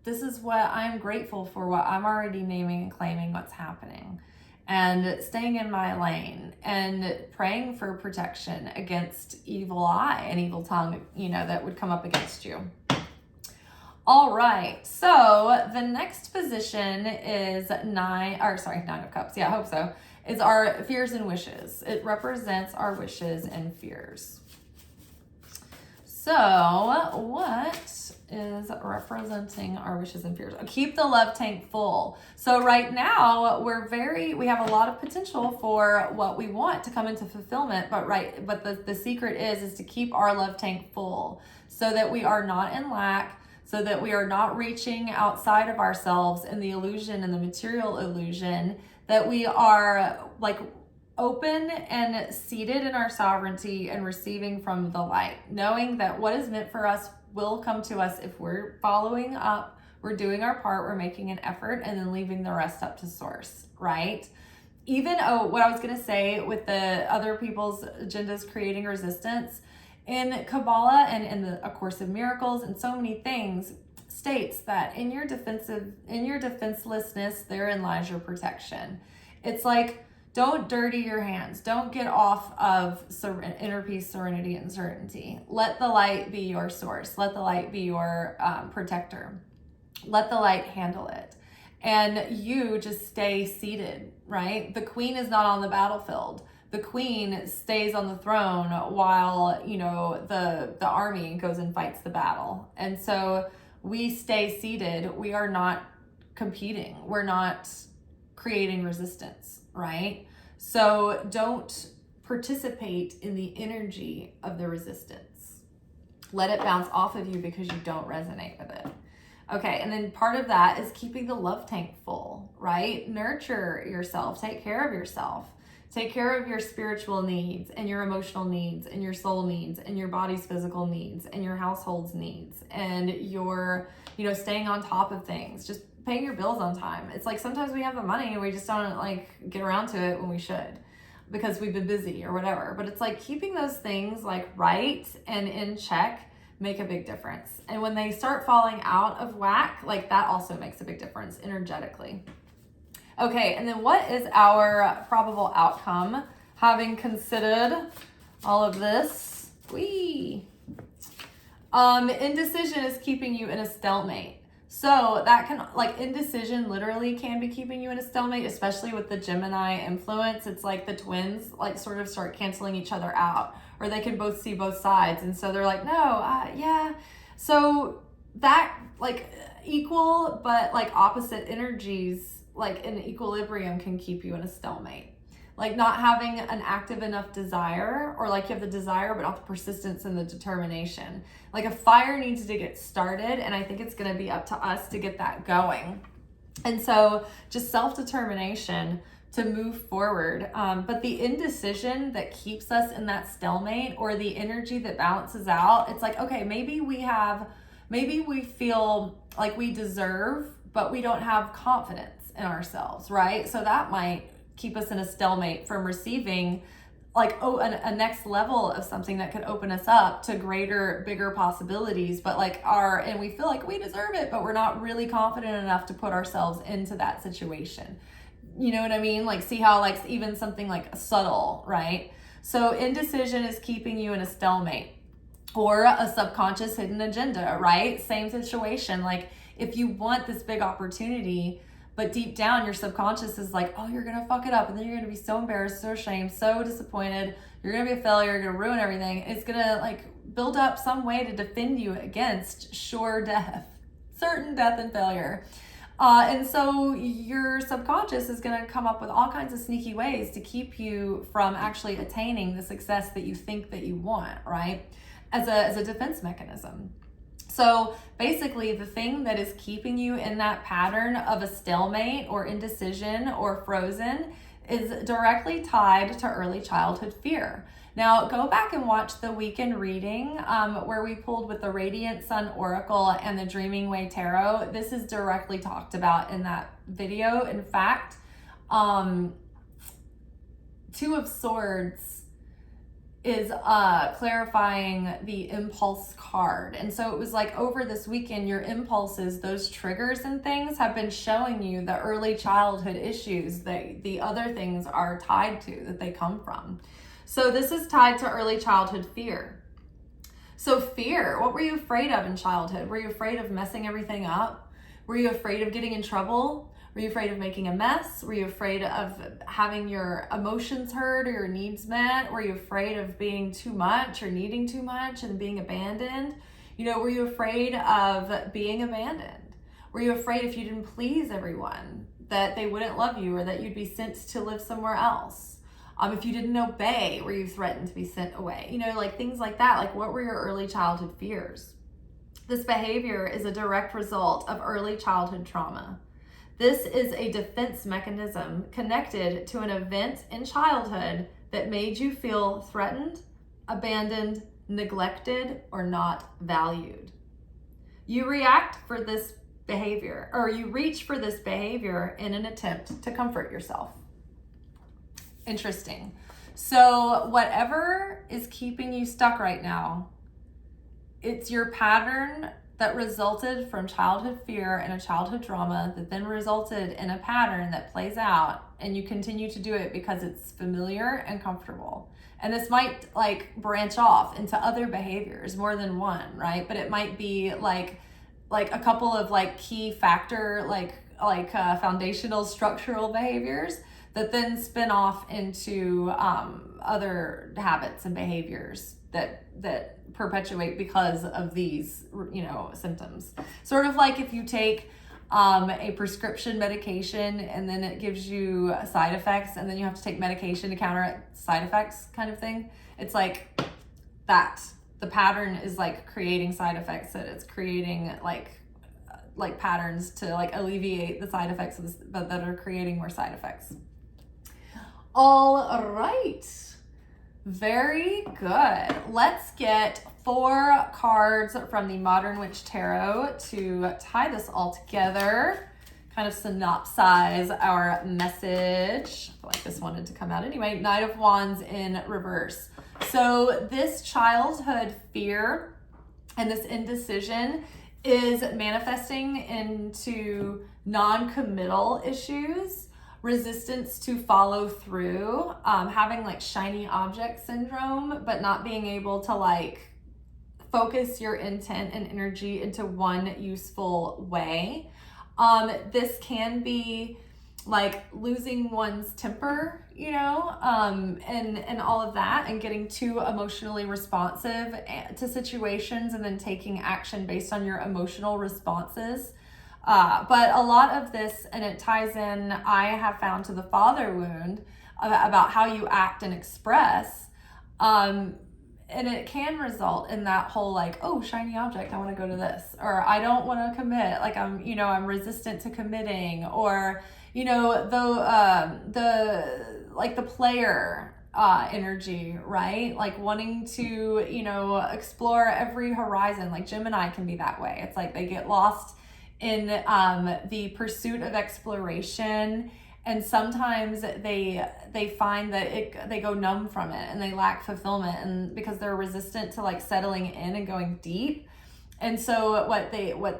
this is what I'm grateful for, what I'm already naming and claiming what's happening, and staying in my lane and praying for protection against evil eye and evil tongue, that would come up against you. All right, so the next position is Nine of Cups. Yeah, I hope so. Is our fears and wishes. It represents our wishes and fears. So what is representing our wishes and fears? Keep the love tank full. So right now we have a lot of potential for what we want to come into fulfillment, but the secret is to keep our love tank full so that we are not in lack, so that we are not reaching outside of ourselves in the illusion and the material illusion, that we are like open and seated in our sovereignty and receiving from the light, knowing that what is meant for us will come to us if we're following up, we're doing our part, we're making an effort, and then leaving the rest up to source, right? Even, what I was going to say with the other people's agendas creating resistance, in Kabbalah and in the A Course of Miracles and so many things, states that in your defenselessness, therein lies your protection. It's like, don't dirty your hands. Don't get off of inner peace, serenity, and certainty. Let the light be your source. Let the light be your protector. Let the light handle it. And you just stay seated, right? The queen is not on the battlefield. The queen stays on the throne while, the army goes and fights the battle. And so we stay seated. We are not competing. We're not creating resistance, right? So don't participate in the energy of the resistance. Let it bounce off of you because you don't resonate with it. Okay, and then part of that is keeping the love tank full, right? Nurture yourself. Take care of yourself. Take care of your spiritual needs and your emotional needs and your soul needs and your body's physical needs and your household's needs and your, staying on top of things, just paying your bills on time. It's like sometimes we have the money and we just don't get around to it when we should because we've been busy or whatever. But it's like keeping those things right and in check make a big difference. And when they start falling out of whack, that also makes a big difference energetically. Okay, and then what is our probable outcome? Having considered all of this, indecision is keeping you in a stalemate. So that can, indecision literally can be keeping you in a stalemate, especially with the Gemini influence. It's like the twins, sort of start canceling each other out, or they can both see both sides. And so they're like, no, yeah. So that, equal, but, opposite energies, in equilibrium can keep you in a stalemate. Not having an active enough desire, or you have the desire but not the persistence and the determination. A fire needs to get started, and I think it's going to be up to us to get that going. And so just self-determination to move forward. But the indecision that keeps us in that stalemate, or the energy that balances out, it's okay, maybe we feel like we deserve, but we don't have confidence in ourselves, right? So that might keep us in a stalemate from receiving a next level of something that could open us up to greater, bigger possibilities, but and we feel like we deserve it, but we're not really confident enough to put ourselves into that situation. You know what I mean? See how even something subtle, right? So indecision is keeping you in a stalemate, or a subconscious hidden agenda, right? Same situation. If you want this big opportunity, but deep down, your subconscious is oh, you're going to fuck it up. And then you're going to be so embarrassed, so ashamed, so disappointed. You're going to be a failure. You're going to ruin everything. It's going to build up some way to defend you against sure death, certain death and failure. And so your subconscious is going to come up with all kinds of sneaky ways to keep you from actually attaining the success that you think that you want, right? As a defense mechanism. So basically, the thing that is keeping you in that pattern of a stalemate or indecision or frozen is directly tied to early childhood fear. Now, go back and watch the weekend reading where we pulled with the Radiant Sun Oracle and the Dreaming Way Tarot. This is directly talked about in that video. In fact, Two of Swords is clarifying the impulse card. And so it was like over this weekend, your impulses, those triggers and things have been showing you the early childhood issues that the other things are tied to, that they come from. So this is tied to early childhood fear. So fear, what were you afraid of in childhood? Were you afraid of messing everything up? Were you afraid of getting in trouble? Were you afraid of making a mess? Were you afraid of having your emotions heard or your needs met? Were you afraid of being too much or needing too much and being abandoned? Were you afraid of being abandoned? Were you afraid if you didn't please everyone that they wouldn't love you or that you'd be sent to live somewhere else? If you didn't obey, were you threatened to be sent away? Like things like that. Like, what were your early childhood fears? This behavior is a direct result of early childhood trauma. This is a defense mechanism connected to an event in childhood that made you feel threatened, abandoned, neglected, or not valued. You react for this behavior, or you reach for this behavior in an attempt to comfort yourself. Interesting. So whatever is keeping you stuck right now, it's your pattern that resulted from childhood fear and a childhood trauma that then resulted in a pattern that plays out, and you continue to do it because it's familiar and comfortable. And this might like branch off into other behaviors, more than one, right? But it might be like a couple of like key factor, foundational structural behaviors that then spin off into other habits and behaviors that perpetuate because of these, symptoms. Sort of like if you take a prescription medication and then it gives you side effects and then you have to take medication to counter side effects kind of thing. It's like that. The pattern is like creating side effects, that it's creating like patterns to like alleviate the side effects of this, but that are creating more side effects. All right. Very good. Let's get 4 cards from the Modern Witch Tarot to tie this all together, kind of synopsize our message. I feel like this wanted to come out anyway. Knight of Wands in reverse. So this childhood fear and this indecision is manifesting into non-committal issues, resistance to follow through, having like shiny object syndrome, but not being able to like focus your intent and energy into one useful way. This can be like losing one's temper, and all of that, and getting too emotionally responsive to situations and then taking action based on your emotional responses. But a lot of this, and it ties in, I have found, to the father wound about how you act and express. And it can result in that whole like, oh, shiny object, I want to go to this, or I don't want to commit, like I'm resistant to committing, or the player energy, right? Like wanting to explore every horizon. Like Gemini can be that way. It's like they get lost in the pursuit of exploration, and sometimes they find that they go numb from it and they lack fulfillment, and because they're resistant to like settling in and going deep. And so what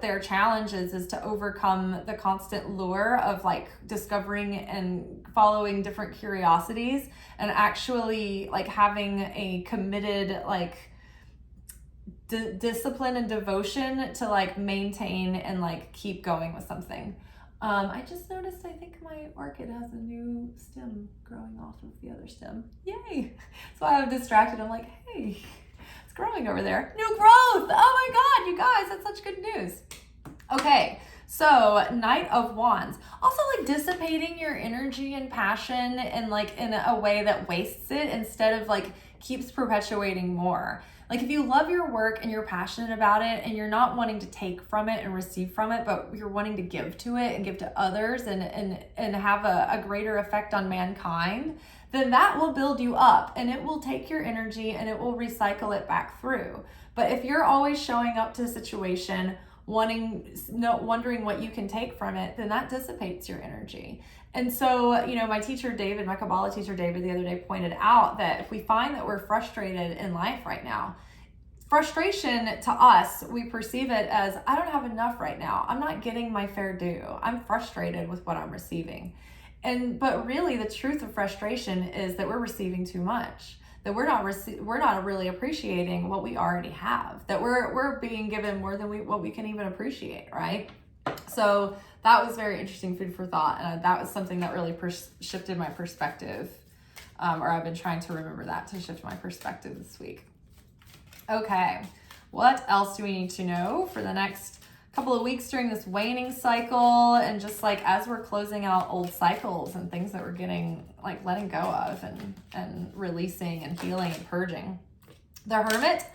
their challenge is to overcome the constant lure of like discovering and following different curiosities, and actually like having a committed like discipline and devotion to like maintain and like keep going with something. I just noticed, I think my orchid has a new stem growing off of the other stem. Yay! That's why I'm distracted. I'm like, hey, growing over there. New growth! Oh my God, you guys, that's such good news. Okay, So Knight of Wands, also like dissipating your energy and passion and like in a way that wastes it instead of like keeps perpetuating more. Like if you love your work and you're passionate about it and you're not wanting to take from it and receive from it, but you're wanting to give to it and give to others and have a greater effect on mankind, then that will build you up and it will take your energy and it will recycle it back through. But if you're always showing up to a situation wondering what you can take from it, then that dissipates your energy. And so, my teacher David, my Kabbalah teacher David, the other day pointed out that if we find that we're frustrated in life right now, frustration to us, we perceive it as, I don't have enough right now. I'm not getting my fair due. I'm frustrated with what I'm receiving. But really the truth of frustration is that we're receiving too much, that we're not really appreciating what we already have, that we're being given more than what we can even appreciate, right? So that was very interesting food for thought, and that was something that really shifted my perspective, or I've been trying to remember that to shift my perspective this week. Okay, what else do we need to know for the next couple of weeks during this waning cycle, and just like as we're closing out old cycles and things that we're getting like letting go of and releasing and healing and purging? The Hermit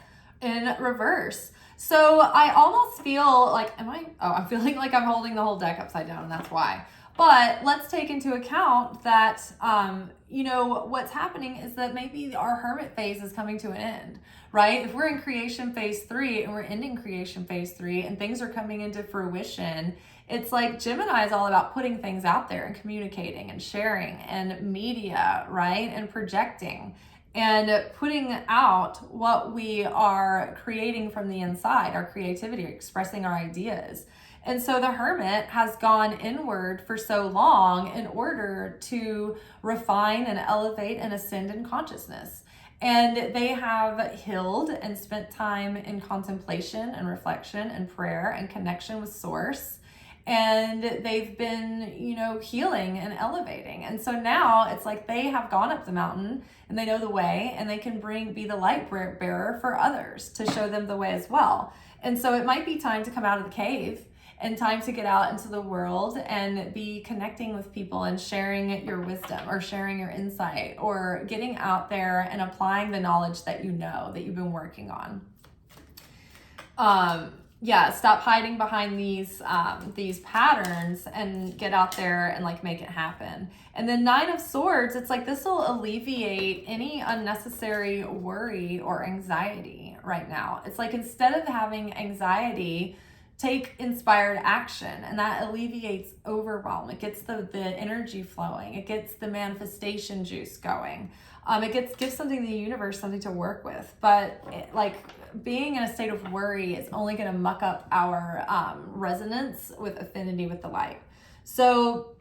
in reverse. So I almost feel like, I'm feeling like I'm holding the whole deck upside down, and that's why. But let's take into account that, what's happening is that maybe our Hermit phase is coming to an end, right? If we're in creation phase 3 and we're ending creation phase 3 and things are coming into fruition, it's like Gemini is all about putting things out there and communicating and sharing and media, right? And projecting and putting out what we are creating from the inside, our creativity, expressing our ideas. And so the Hermit has gone inward for so long in order to refine and elevate and ascend in consciousness. And they have healed and spent time in contemplation and reflection and prayer and connection with Source. And they've been, healing and elevating. And so now it's like they have gone up the mountain and they know the way, and they can be the light bearer for others to show them the way as well. And so it might be time to come out of the cave and time to get out into the world and be connecting with people and sharing your wisdom or sharing your insight or getting out there and applying the knowledge that that you've been working on. Stop hiding behind these patterns and get out there and like make it happen. And then 9 of Swords, it's like this will alleviate any unnecessary worry or anxiety right now. It's like instead of having anxiety, take inspired action, and that alleviates overwhelm. It gets the energy flowing. It gets the manifestation juice going. It gives something to the universe, something to work with. But being in a state of worry is only going to muck up our resonance with affinity with the light. So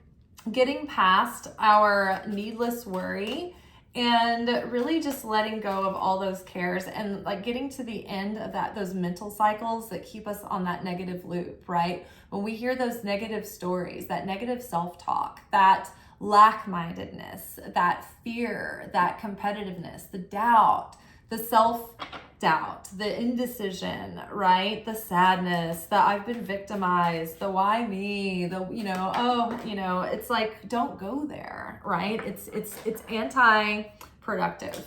getting past our needless worry and really just letting go of all those cares and like getting to the end of those mental cycles that keep us on that negative loop, right? When we hear those negative stories, that negative self-talk, that lack-mindedness, that fear, that competitiveness, the doubt, the self-doubt, the indecision, right? The sadness, the I've been victimized, the why me, it's like, don't go there, right? It's anti-productive.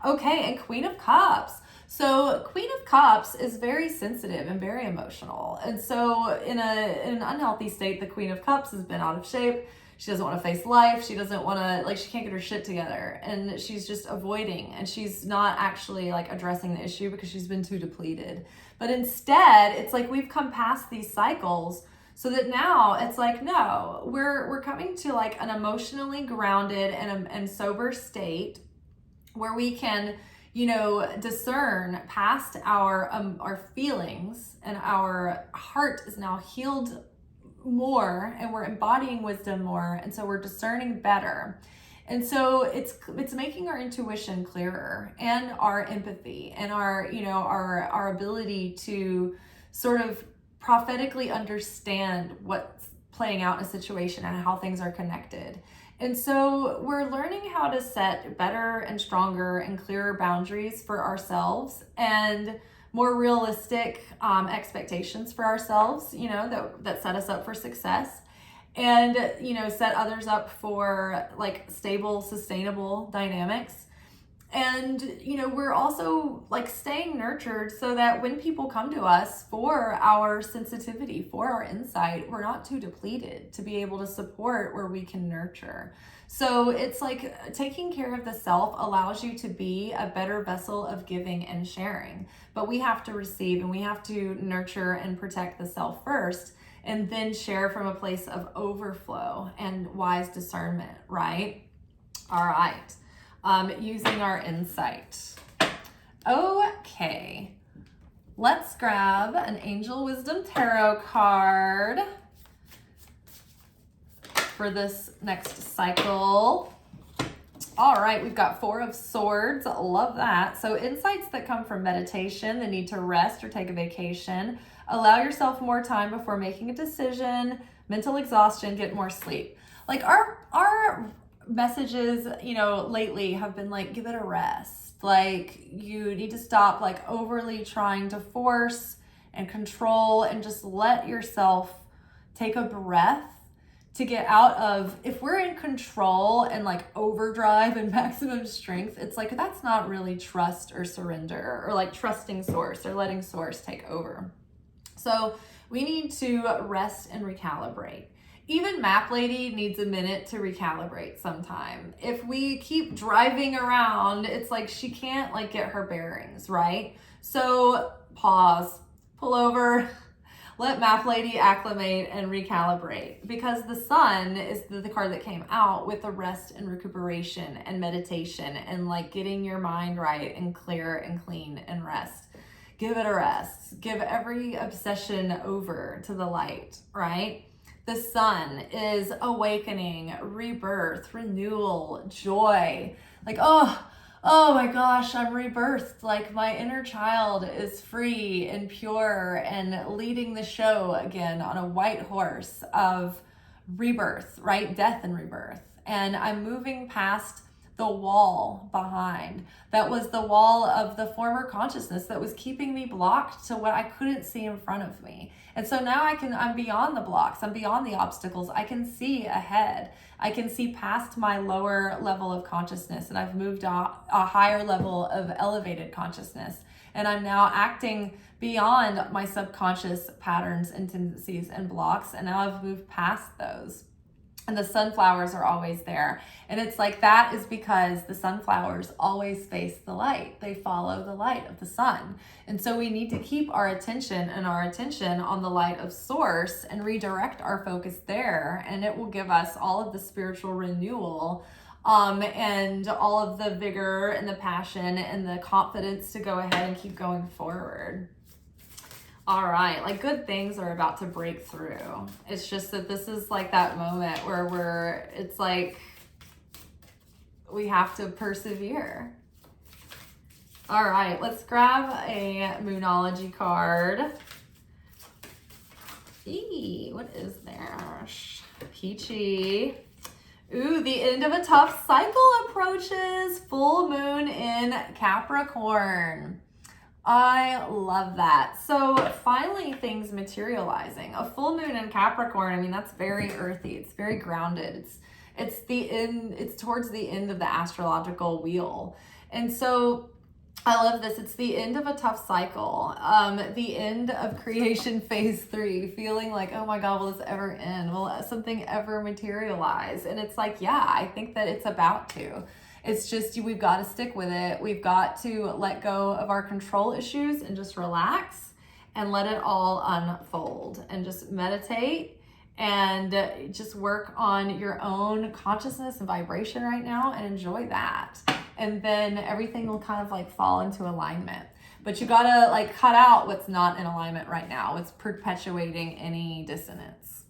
Okay, and Queen of Cups. So Queen of Cups is very sensitive and very emotional. And so in an unhealthy state, the Queen of Cups has been out of shape. She doesn't want to face life. She doesn't want to, she can't get her shit together. And she's just avoiding. And she's not actually addressing the issue because she's been too depleted. But instead, it's like we've come past these cycles so that now it's like, no, we're coming to an emotionally grounded and sober state where we can, discern past our feelings, and our heart is now healed more, and we're embodying wisdom more, and so we're discerning better. And so it's making our intuition clearer, and our empathy, and our ability to sort of prophetically understand what's playing out in a situation and how things are connected. And so we're learning how to set better and stronger and clearer boundaries for ourselves, and more realistic expectations for ourselves, you know, that set us up for success, and, you know, set others up for like stable, sustainable dynamics. And, you know, we're also like staying nurtured so that when people come to us for our sensitivity, for our insight, we're not too depleted to be able to support where we can nurture. So it's like taking care of the self allows you to be a better vessel of giving and sharing. But we have to receive, and we have to nurture and protect the self first, and then share from a place of overflow and wise discernment, right? All right. Using our insight. Okay, let's grab an Angel Wisdom Tarot card for this next cycle. All right, we've got Four of Swords. Love that. So insights that come from meditation, the need to rest or take a vacation. Allow yourself more time before making a decision. Mental exhaustion, get more sleep. Like our messages, you know, lately have been like, give it a rest. Like, you need to stop like overly trying to force and control, and just let yourself take a breath to get out of, if we're in control and like overdrive and maximum strength, it's like, that's not really trust or surrender, or like trusting source or letting source take over. So we need to rest and recalibrate. Even Map Lady needs a minute to recalibrate sometime. If we keep driving around, it's like she can't like get her bearings, right? So pause, pull over, let Map Lady acclimate and recalibrate, because the Sun is the card that came out with the rest and recuperation and meditation and like getting your mind right and clear and clean and rest. Give it a rest. Give every obsession over to the light, right? The Sun is awakening, rebirth, renewal, joy. Like, oh my gosh, I'm rebirthed. Like, my inner child is free and pure and leading the show again on a white horse of rebirth, right? Death and rebirth. And I'm moving past the wall behind. That was the wall of the former consciousness that was keeping me blocked to what I couldn't see in front of me. And so now I'm beyond the blocks. I'm beyond the obstacles. I can see ahead. I can see past my lower level of consciousness, and I've moved a higher level of elevated consciousness. And I'm now acting beyond my subconscious patterns and tendencies and blocks. And now I've moved past those. And the sunflowers are always there. And it's like, that is because the sunflowers always face the light. They follow the light of the sun. And so we need to keep our attention on the light of source and redirect our focus there. And it will give us all of the spiritual renewal and all of the vigor and the passion and the confidence to go ahead and keep going forward. All right, like, good things are about to break through. It's just that this is like that moment where it's like we have to persevere. All right, let's grab a Moonology card. What is there? Peachy. Ooh, the end of a tough cycle approaches. Full moon in Capricorn. I love that. So finally things materializing. A full moon in Capricorn, I mean, that's very earthy. It's very grounded. It's towards the end of the astrological wheel. And so I love this. It's the end of a tough cycle. The end of creation phase 3, feeling like, oh my God, will this ever end? Will something ever materialize? And it's like, yeah, I think that it's about to. It's just, we've got to stick with it. We've got to let go of our control issues and just relax and let it all unfold, and just meditate and just work on your own consciousness and vibration right now, and enjoy that. And then everything will kind of like fall into alignment. But you gotta like cut out what's not in alignment right now. It's perpetuating any dissonance.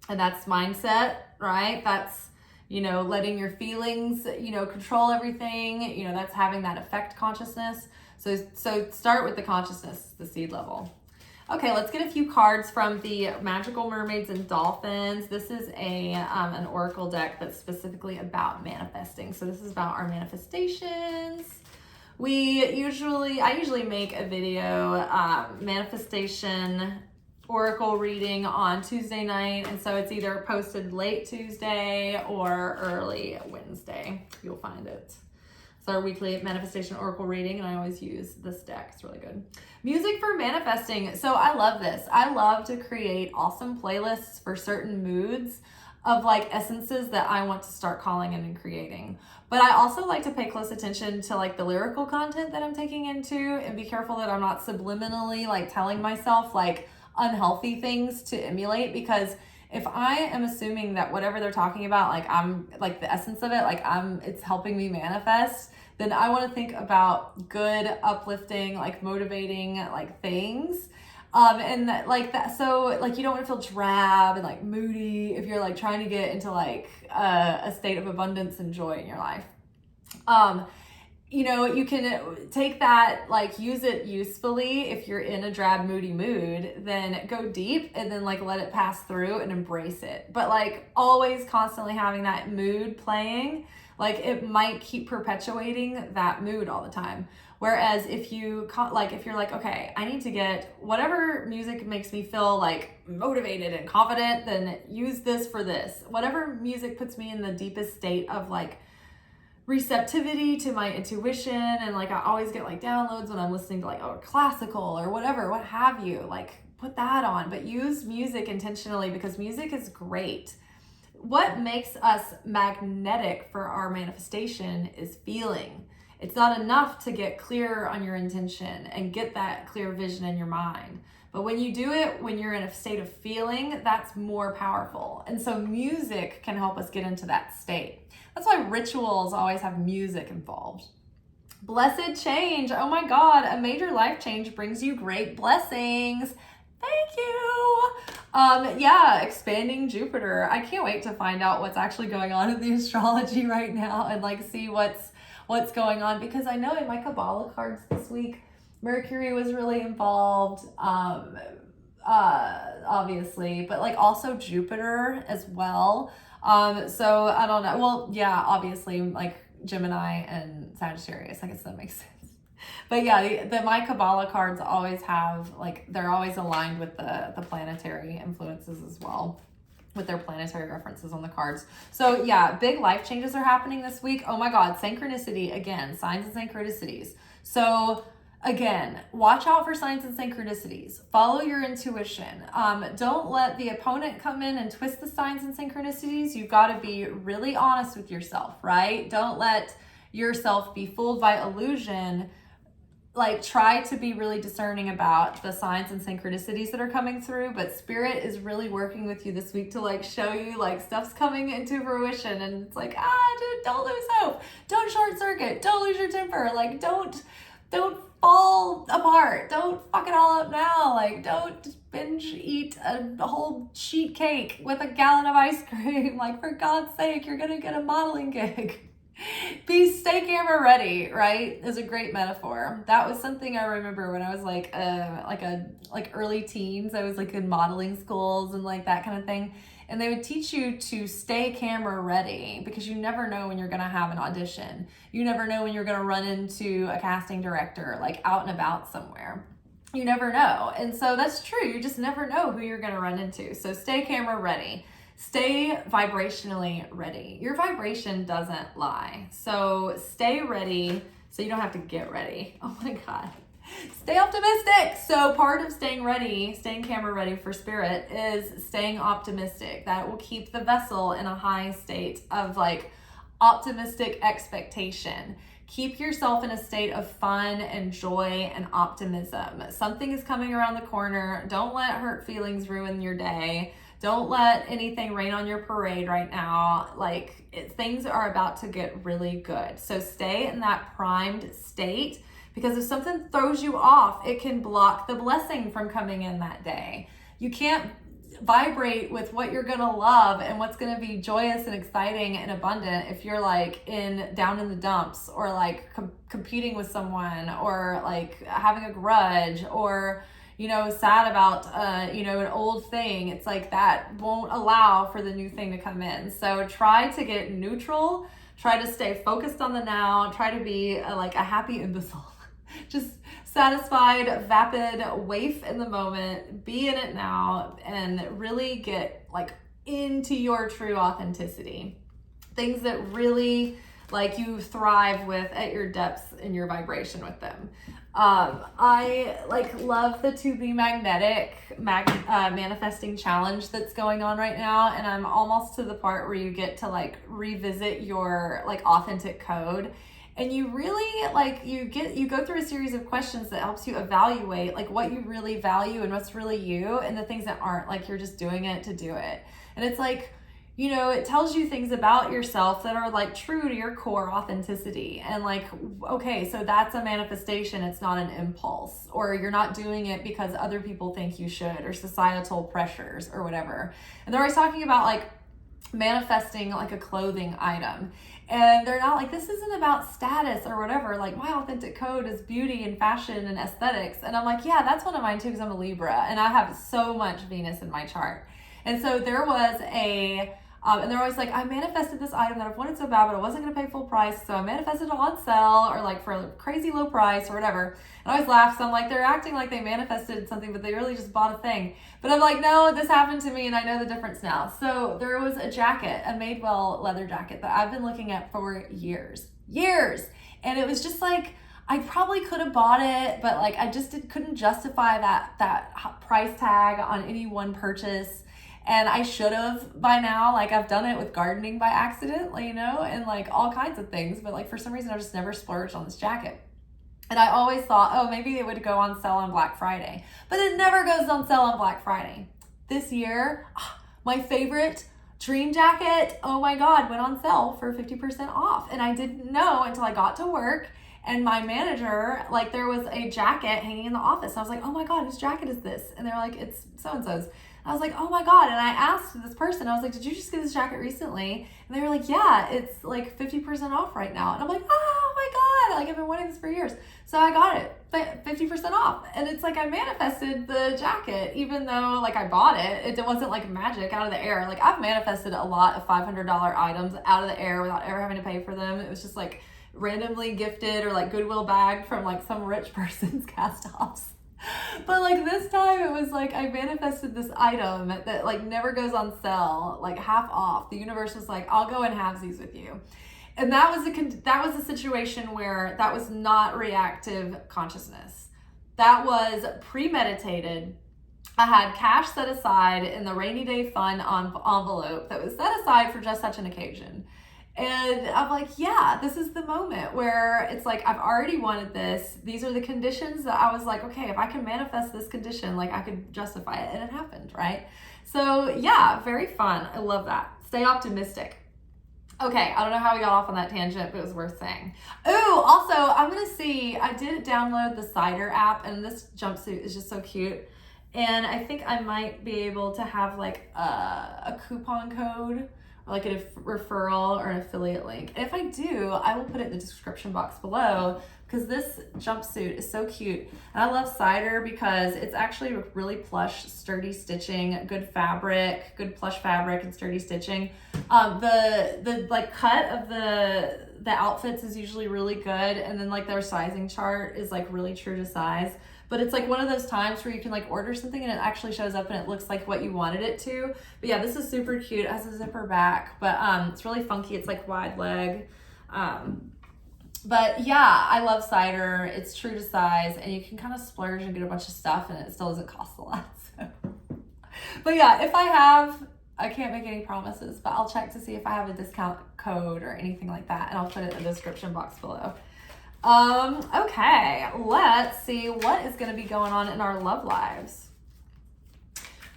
And that's mindset, right? That's, you know, letting your feelings, you know, control everything. You know, that's having that effect consciousness. So start with the consciousness, the seed level. Okay, let's get a few cards from the Magical Mermaids and Dolphins. This is an oracle deck that's specifically about manifesting. So this is about our manifestations. I usually make a video manifestation oracle reading on Tuesday night, and so it's either posted late Tuesday or early Wednesday. You'll find it. It's our weekly manifestation oracle reading, and I always use this deck. It's really good. Music for manifesting. So I love this. I love to create awesome playlists for certain moods of like essences that I want to start calling in and creating. But I also like to pay close attention to like the lyrical content that I'm taking into, and be careful that I'm not subliminally like telling myself like unhealthy things to emulate, because if I am assuming that whatever they're talking about, like I'm like the essence of it, like it's helping me manifest, then I want to think about good, uplifting, like motivating like things. And that, like that, so like you don't want to feel drab and like moody if you're like trying to get into like a state of abundance and joy in your life. You know, you can take that, like use it usefully. If you're in a drab, moody mood, then go deep and then like let it pass through and embrace it. But like always constantly having that mood playing, like it might keep perpetuating that mood all the time. Whereas if you're like, okay, I need to get whatever music makes me feel like motivated and confident, then use this for this. Whatever music puts me in the deepest state of like receptivity to my intuition, and like I always get like downloads when I'm listening to like classical or whatever, what have you, like put that on. But use music intentionally, because music is great. What makes us magnetic for our manifestation is feeling. It's not enough to get clear on your intention and get that clear vision in your mind. But when you do it, when you're in a state of feeling, that's more powerful. And so music can help us get into that state. That's why rituals always have music involved. Blessed change. Oh my God, a major life change brings you great blessings. Thank you. Yeah, expanding Jupiter. I can't wait to find out what's actually going on in the astrology right now and like see what's going on, because I know in my Kabbalah cards this week, Mercury was really involved, obviously, but like also Jupiter as well. So I don't know. Well, yeah, obviously like Gemini and Sagittarius. I guess that makes sense. But yeah, my Kabbalah cards always have like, they're always aligned with the planetary influences as well, with their planetary references on the cards. So yeah, big life changes are happening this week. Oh my God, synchronicity again, signs and synchronicities. So again, watch out for signs and synchronicities. Follow your intuition. Don't let the opponent come in and twist the signs and synchronicities. You've got to be really honest with yourself, right? Don't let yourself be fooled by illusion. Like try to be really discerning about the signs and synchronicities that are coming through, but spirit is really working with you this week to like show you like stuff's coming into fruition, and it's like, dude, don't lose hope. Don't short circuit. Don't lose your temper. Like don't fall apart. Don't fuck it all up now. Like don't binge eat a whole sheet cake with a gallon of ice cream. Like for God's sake, you're going to get a modeling gig. Stay camera ready, right? Is a great metaphor. That was something I remember when I was like early teens. I was like in modeling schools and like that kind of thing. And they would teach you to stay camera ready, because you never know when you're going to have an audition. You never know when you're going to run into a casting director, like out and about somewhere. You never know. And so that's true. You just never know who you're going to run into. So stay camera ready. Stay vibrationally ready. Your vibration doesn't lie. So stay ready so you don't have to get ready. Oh my God. Stay optimistic. So part of staying ready, staying camera ready for spirit, is staying optimistic. That will keep the vessel in a high state of like optimistic expectation. Keep yourself in a state of fun and joy and optimism. Something is coming around the corner. Don't let hurt feelings ruin your day. Don't let anything rain on your parade right now. Like things are about to get really good. So stay in that primed state, because if something throws you off, it can block the blessing from coming in that day. You can't vibrate with what you're gonna love and what's gonna be joyous and exciting and abundant if you're like down in the dumps, or like competing with someone, or like having a grudge, or sad about, an old thing. It's like that won't allow for the new thing to come in. So try to get neutral. Try to stay focused on the now. Try to be like a happy imbecile. Just satisfied, vapid, waif in the moment, be in it now, and really get like into your true authenticity. Things that really like you thrive with at your depths in your vibration with them. I like love the To Be Magnetic manifesting challenge that's going on right now, and I'm almost to the part where you get to like revisit your like authentic code, and you really like you go through a series of questions that helps you evaluate like what you really value and what's really you, and the things that aren't, like you're just doing it to do it. And it's like, you know, it tells you things about yourself that are like true to your core authenticity. And like, okay, so that's a manifestation. It's not an impulse, or you're not doing it because other people think you should, or societal pressures or whatever. And they're always talking about like manifesting like a clothing item. And they're not like, this isn't about status or whatever. Like, my authentic code is beauty and fashion and aesthetics. And I'm like, yeah, that's one of mine too, because I'm a Libra and I have so much Venus in my chart. And so there was and they're always like, I manifested this item that I've wanted so bad, but I wasn't going to pay full price. So I manifested it on sale or like for a crazy low price or whatever. And I always laugh. So I'm like, they're acting like they manifested something, but they really just bought a thing. But I'm like, no, this happened to me and I know the difference now. So there was a jacket, a Madewell leather jacket that I've been looking at for years. And it was just like, I probably could have bought it, but like I just couldn't justify that price tag on any one purchase. And I should have by now. Like, I've done it with gardening by accident, you know, and like all kinds of things. But like for some reason, I just never splurged on this jacket. And I always thought, oh, maybe it would go on sale on Black Friday. But it never goes on sale on Black Friday. This year, my favorite dream jacket, oh my God, went on sale for 50% off. And I didn't know until I got to work. And my manager, like, there was a jacket hanging in the office. I was like, oh my God, whose jacket is this? And they're like, it's so-and-so's. I was like, oh my God. And I asked this person, I was like, did you just get this jacket recently? And they were like, yeah, it's like 50% off right now. And I'm like, oh my God, like I've been wanting this for years. So I got it, 50% off. And it's like I manifested the jacket, even though like I bought it. It wasn't like magic out of the air. Like, I've manifested a lot of $500 items out of the air without ever having to pay for them. It was just like randomly gifted or like Goodwill bagged from like some rich person's cast offs. But like this time it was like I manifested this item that like never goes on sale, like half off. The universe was like, I'll go in halvesies with you. And that was a situation where that was not reactive consciousness. That was premeditated. I had cash set aside in the rainy day fund envelope that was set aside for just such an occasion. And I'm like, yeah, this is the moment where it's like, I've already wanted this. These are the conditions that I was like, okay, if I can manifest this condition, like I could justify it. And it happened, right? So yeah, very fun. I love that. Stay optimistic. Okay, I don't know how we got off on that tangent, but it was worth saying. Oh, also, I'm going to see, I did download the Cider app, and this jumpsuit is just so cute. And I think I might be able to have like a coupon code, like a referral or an affiliate link. And if I do, I will put it in the description box below, because this jumpsuit is so cute. And I love Cider because it's actually really plush, sturdy stitching, good fabric, good plush fabric and sturdy stitching. The like cut of the outfits is usually really good. And then like their sizing chart is like really true to size. But it's like one of those times where you can like order something and it actually shows up and it looks like what you wanted it to. But yeah, this is super cute. It has a zipper back, but it's really funky. It's like wide leg. But yeah, I love Cider. It's true to size, and you can kind of splurge and get a bunch of stuff and it still doesn't cost a lot. So. But yeah, if I can't make any promises, but I'll check to see if I have a discount code or anything like that, and I'll put it in the description box below. Okay, let's see what is going to be going on in our love lives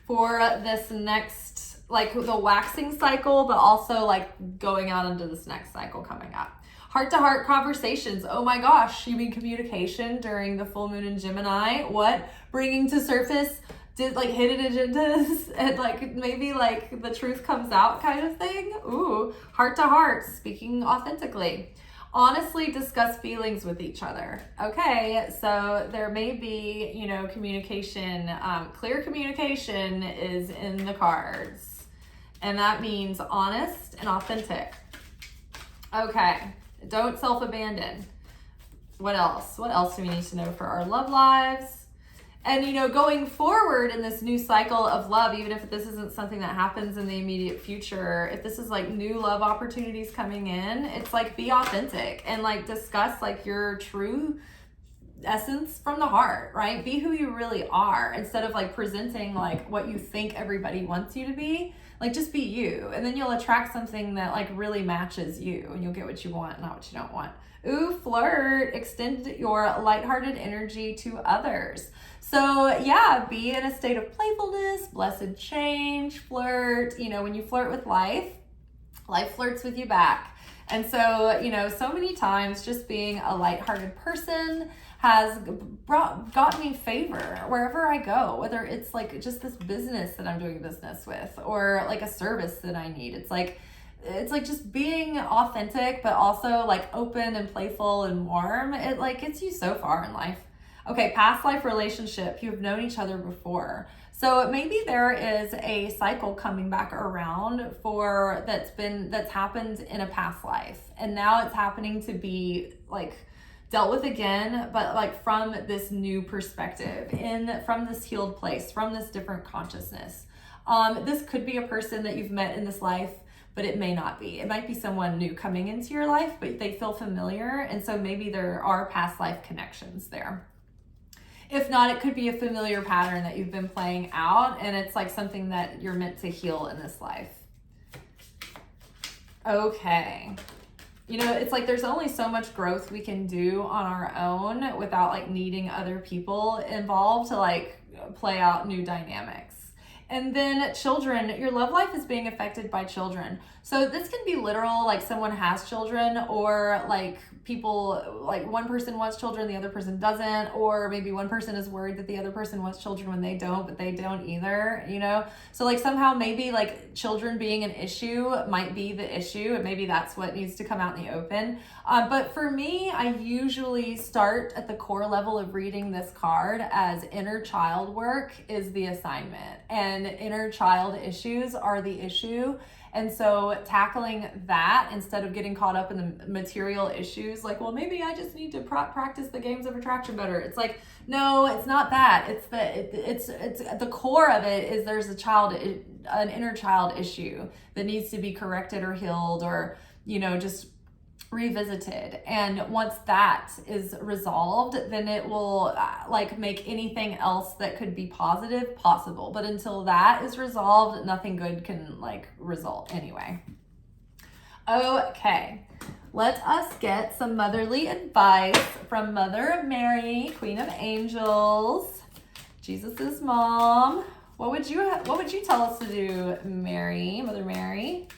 for this next, like the waxing cycle, but also like going out into this next cycle coming up. Heart-to-heart conversations. Oh my gosh, you mean communication during the full moon in Gemini? What? Bringing to surface did like hidden agendas and like maybe like the truth comes out kind of thing. Ooh, heart-to-heart, speaking authentically. Honestly discuss feelings with each other. Okay, so there may be, you know, communication, clear communication is in the cards. And that means honest and authentic. Okay, don't self-abandon. What else? What else do we need to know for our love lives? And, you know, going forward in this new cycle of love, even if this isn't something that happens in the immediate future, if this is like new love opportunities coming in, it's like be authentic and like discuss like your true essence from the heart, right? Be who you really are instead of like presenting like what you think everybody wants you to be. Like just be you, and then you'll attract something that like really matches you, and you'll get what you want, not what you don't want. Ooh, flirt. Extend your lighthearted energy to others. So yeah, be in a state of playfulness, blessed change, flirt. You know, when you flirt with life, life flirts with you back. And so, you know, so many times just being a lighthearted person has gotten me favor wherever I go, whether it's like just this business that I'm doing business with or like a service that I need. It's like just being authentic, but also like open and playful and warm. It like gets you so far in life. Okay, past life relationship. You've known each other before. So maybe there is a cycle coming back around that's happened in a past life. And now it's happening to be like dealt with again, but like from this new perspective, from this healed place, from this different consciousness. This could be a person that you've met in this life, but it may not be. It might be someone new coming into your life, but they feel familiar. And so maybe there are past life connections there. If not, it could be a familiar pattern that you've been playing out, and it's like something that you're meant to heal in this life. Okay. You know, it's like there's only so much growth we can do on our own without like needing other people involved to like play out new dynamics. And then children, your love life is being affected by children. So this can be literal, like someone has children, or like people, like one person wants children, the other person doesn't, or maybe one person is worried that the other person wants children when they don't, but they don't either, you know? So like somehow maybe like children being an issue might be the issue, and maybe that's what needs to come out in the open. But for me, I usually start at the core level of reading this card as inner child work is the assignment, and inner child issues are the issue. And so tackling that instead of getting caught up in the material issues, like, well, maybe I just need to practice the games of attraction better. It's like, no, it's not that. It's at the core of it is there's an inner child issue that needs to be corrected or healed or, you know, just revisited. And once that is resolved, then it will like make anything else that could be positive possible. But until that is resolved, nothing good can like result anyway. Okay, let us get some motherly advice from Mother Mary, Queen of Angels, Jesus's mom. What would you tell us to do, Mary, Mother Mary?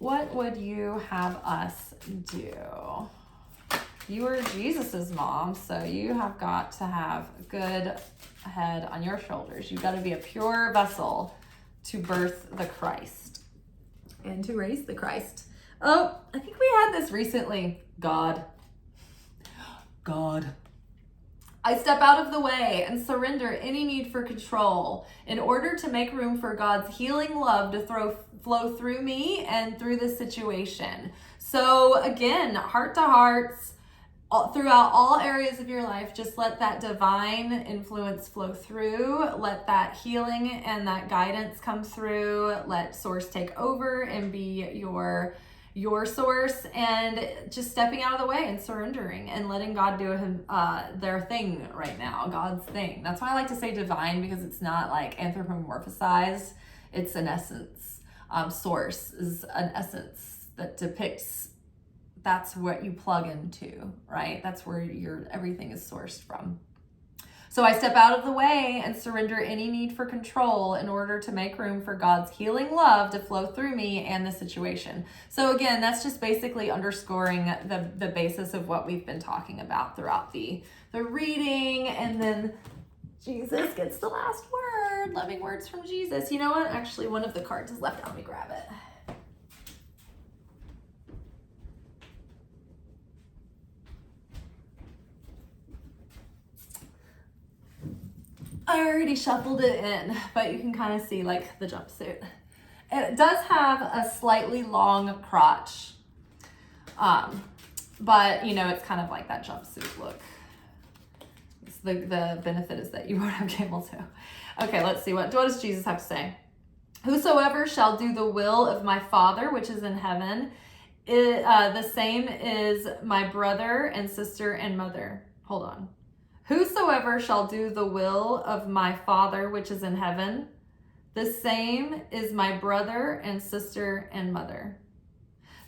What would you have us do? You are Jesus's mom, so you have got to have a good head on your shoulders. You've got to be a pure vessel to birth the Christ and to raise the Christ. Oh, I think we had this recently. God. I step out of the way and surrender any need for control in order to make room for God's healing love to flow through me and through the situation. So again, heart to hearts, throughout all areas of your life, just let that divine influence flow through. Let that healing and that guidance come through. Let source take over and be your source, and just stepping out of the way and surrendering and letting God do their thing right now, God's thing. That's why I like to say divine, because it's not like anthropomorphized. It's an essence. Source is an essence that depicts, that's what you plug into, right? That's where everything is sourced from. So I step out of the way and surrender any need for control in order to make room for God's healing love to flow through me and the situation. So again, that's just basically underscoring the basis of what we've been talking about throughout the reading. And then Jesus gets the last word, loving words from Jesus. You know what? Actually, one of the cards is left out. Let me grab it. I already shuffled it in, but you can kind of see like the jumpsuit. It does have a slightly long crotch, but you know, it's kind of like that jumpsuit look. The benefit is that you won't have camel toe. Okay, let's see. What does Jesus have to say? Whosoever shall do the will of my Father, which is in heaven, the same is my brother and sister and mother. Hold on. Whosoever shall do the will of my Father, which is in heaven, the same is my brother and sister and mother.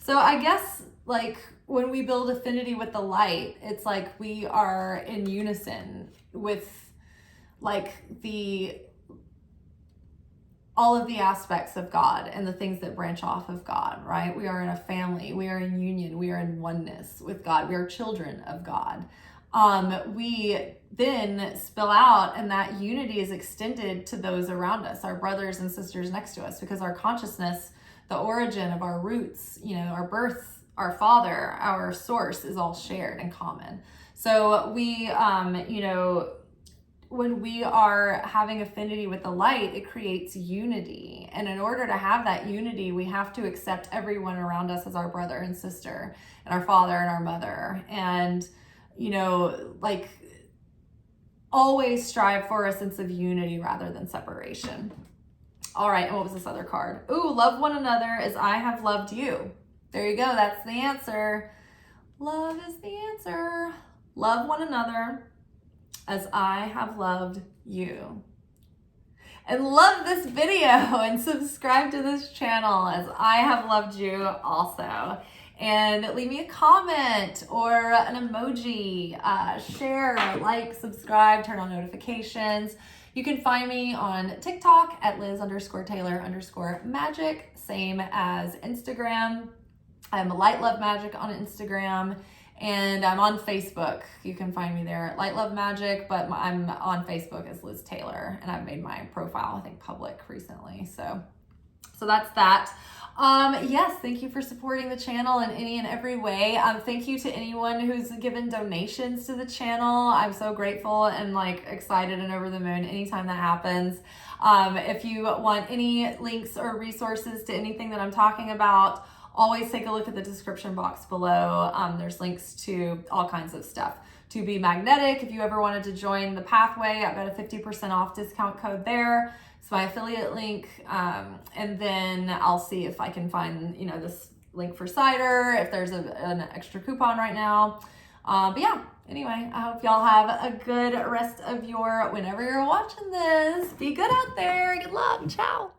So I guess like when we build affinity with the light, it's like we are in unison with like all of the aspects of God and the things that branch off of God, right? We are in a family, we are in union, we are in oneness with God, we are children of God. We then spill out, and that unity is extended to those around us, our brothers and sisters next to us, because our consciousness, the origin of our roots, you know, our birth, our father, our source is all shared and common. So we, you know, when we are having affinity with the light, it creates unity. And in order to have that unity, we have to accept everyone around us as our brother and sister, and our father and our mother. And, you know, like always strive for a sense of unity rather than separation. All right, and what was this other card? Ooh, love one another as I have loved you. There you go, that's the answer. Love is the answer. Love one another as I have loved you. And love this video and subscribe to this channel as I have loved you also. And leave me a comment or an emoji, share, like, subscribe, turn on notifications. You can find me on TikTok at Liz_Taylor_Magick, same as Instagram. I'm Light Love Magic on Instagram, and I'm on Facebook. You can find me there at Light Love Magic, but I'm on Facebook as Liz Taylor, and I've made my profile, I think, public recently. So that's that. Yes, thank you for supporting the channel in any and every way. Thank you to anyone who's given donations to the channel. I'm so grateful and like excited and over the moon anytime that happens. If you want any links or resources to anything that I'm talking about, always take a look at the description box below. There's links to all kinds of stuff. To be magnetic, if you ever wanted to join the pathway, I've got a 50% off discount code there. It's my affiliate link, and then I'll see if I can find, you know, this link for cider, if there's an extra coupon right now. But yeah, anyway, I hope y'all have a good rest of your, whenever you're watching this, be good out there. Good luck. Ciao.